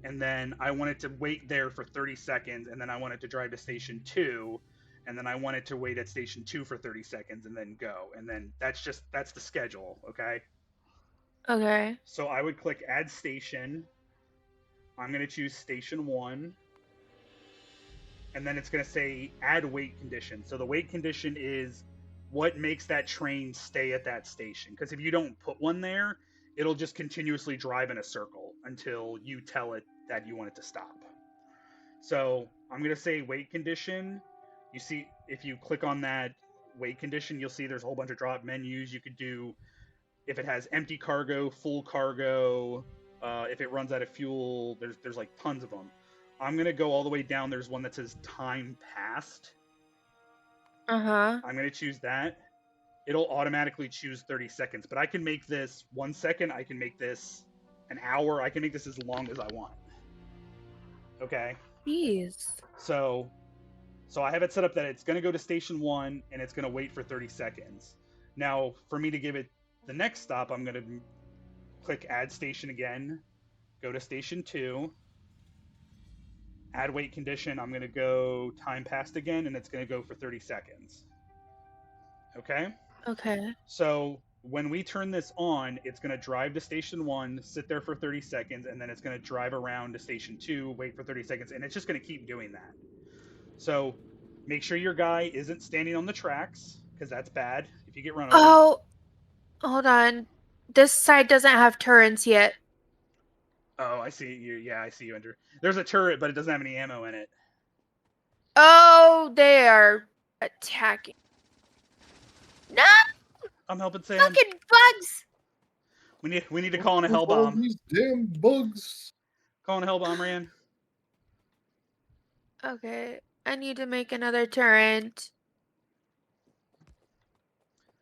and then I want it to wait there for 30 seconds, and then I want it to drive to station 2, and then I want it to wait at station 2 for 30 seconds and then go. And then that's the schedule, okay? Okay. So I would click add station. I'm going to choose station 1, and then it's going to say add wait condition. So the wait condition is what makes that train stay at that station, because if you don't put one there, it'll just continuously drive in a circle until you tell it that you want it to stop. So I'm going to say wait condition. You see, if you click on that wait condition, you'll see there's a whole bunch of drop menus. You could do, if it has empty cargo, full cargo, if it runs out of fuel, there's like tons of them. I'm going to go all the way down. There's one that says time passed. Uh-huh. I'm going to choose that. It'll automatically choose 30 seconds, but I can make this 1 second. I can make this an hour. I can make this as long as I want. Okay. Jeez. So I have it set up that it's going to go to station 1 and it's going to wait for 30 seconds. Now, for me to give it the next stop, I'm going to click add station again, go to station 2, add wait condition. I'm going to go time passed again, and it's going to go for 30 seconds. Okay? Okay. So when we turn this on, it's going to drive to station 1, sit there for 30 seconds, and then it's going to drive around to station 2, wait for 30 seconds, and it's just going to keep doing that. So make sure your guy isn't standing on the tracks, because that's bad if you get run over. Oh, hold on. This side doesn't have turrets yet. Oh, I see you. Yeah, I see you, Andrew. There's a turret, but it doesn't have any ammo in it. Oh, they are attacking. No, I'm helping Sam. fucking bugs. We need to call in a hell All bomb. these damn bugs. Call in a hell bomb, Rand. Okay, I need to make another turret.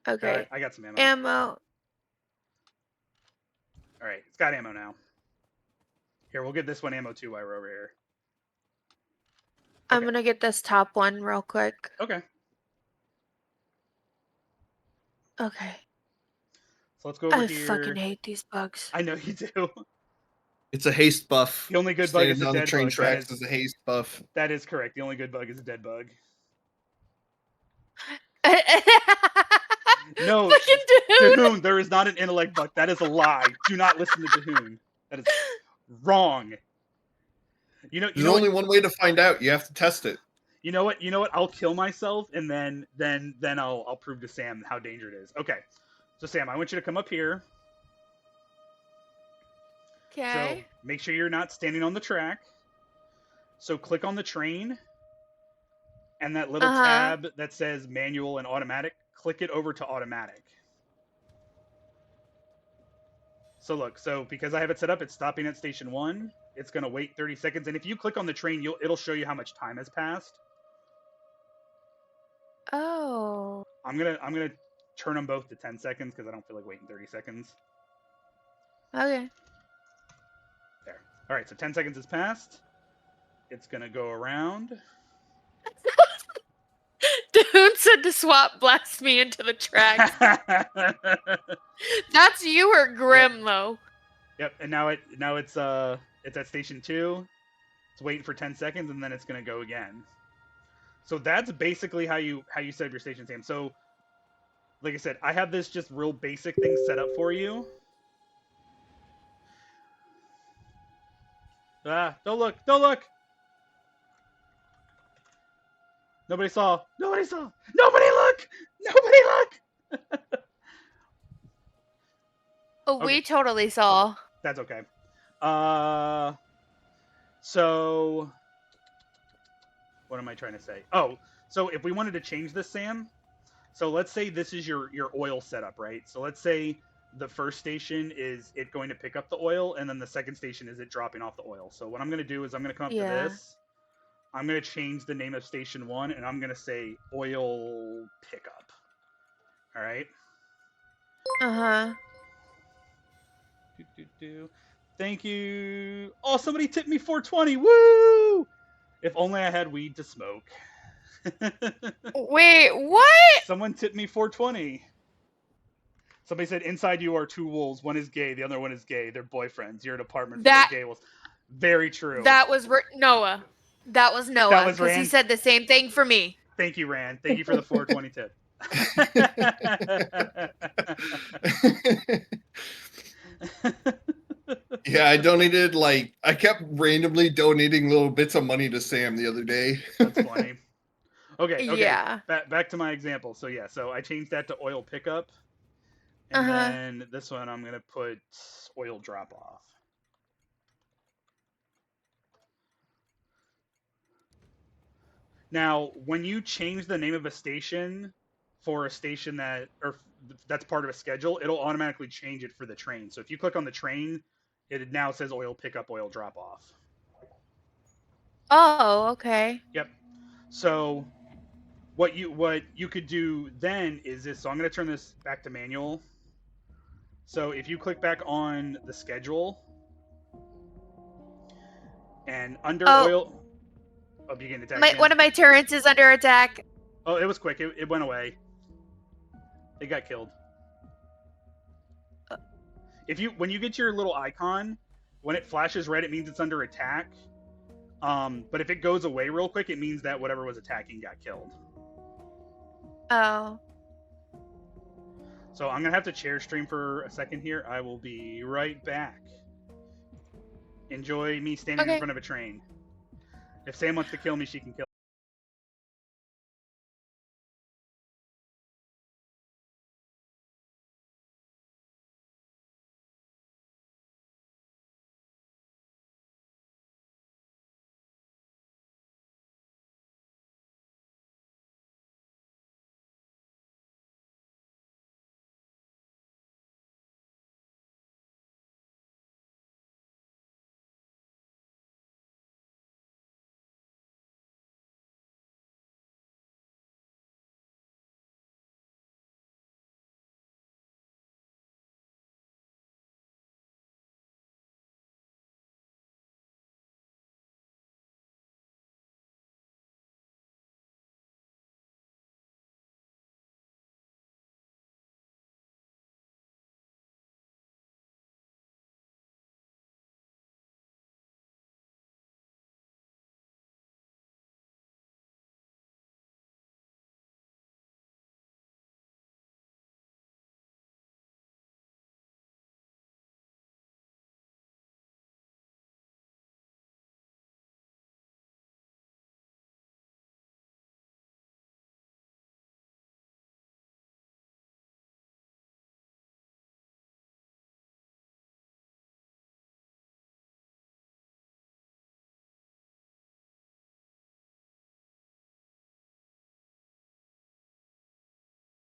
Okay. I got some ammo. Ammo. All right, it's got ammo now. Here, we'll get this one ammo too while we're over here. I'm Okay. gonna get this top one real quick. Okay. Okay. So let's go over I here. fucking hate these bugs. I know you do. It's a haste buff. The only good bug is Standing a on the dead train bug. tracks is a haste buff. That is correct. The only good bug is a dead bug. No, Fucking dude. Dahoon, there is not an intellect bug. That is a lie. Do not listen to Dahoon. That is wrong. There's only one way to find out. You have to test it. You know what? I'll kill myself, and then I'll prove to Sam how dangerous it is. Okay. So Sam, I want you to come up here. Okay. So make sure you're not standing on the track. So click on the train, and that little tab that says manual and automatic, click it over to automatic. So look, so because I have it set up, it's stopping at station 1. It's going to wait 30 seconds, and if you click on the train, it'll show you how much time has passed. Oh. I'm gonna turn them both to 10 seconds because I don't feel like waiting 30 seconds. Okay. There. All right, so 10 seconds has passed. It's gonna go around. Dude said to swap blast me into the track. That's you or Grim though. Yep, and now it's at station 2. It's waiting for 10 seconds, and then it's gonna go again. So that's basically how you set up your station, Sam. So, like I said, I have this just real basic thing set up for you. Ah, don't look! Don't look! Nobody saw! Nobody saw! Nobody look! Nobody look! Oh, Okay. we totally saw. That's okay. So what am I trying to say? Oh, so if we wanted to change this, Sam, so let's say this is your oil setup, right? So let's say the first station is it going to pick up the oil, and then the second station is it dropping off the oil. So what I'm going to do is I'm going to come up to this. I'm going to change the name of station 1, and I'm going to say oil pickup. All right? Uh-huh. Thank you. Oh, somebody tipped me 420. Woo! If only I had weed to smoke. Wait, what? Someone tipped me 420. Somebody said, inside you are 2 wolves. One is gay. The other one is gay. They're boyfriends. You're an apartment for their gay wolves. Very true. That was Noah. That was Noah was because he Rand? said the same thing for me. Thank you, Rand. Thank you for the 420 tip. Yeah, I kept randomly donating little bits of money to Sam the other day. That's funny. Okay. Yeah. Back to my example. So yeah, so I changed that to oil pickup, and then this one I'm gonna put oil drop off. Now, when you change the name of a station for a station that's part of a schedule, it'll automatically change it for the train. So if you click on the train, it now says oil pickup, oil drop off. Oh, okay. Yep. So what you could do then is this. So I'm going to turn this back to manual. So if you click back on the schedule and under oil, begin attack. One of my turrets is under attack. Oh, it was quick. It went away. It got killed. When you get your little icon, when it flashes red, it means it's under attack. But if it goes away real quick, it means that whatever was attacking got killed. Oh. So I'm gonna have to chair stream for a second here. I will be right back. Enjoy me standing in front of a train. If Sam wants to kill me, she can kill me.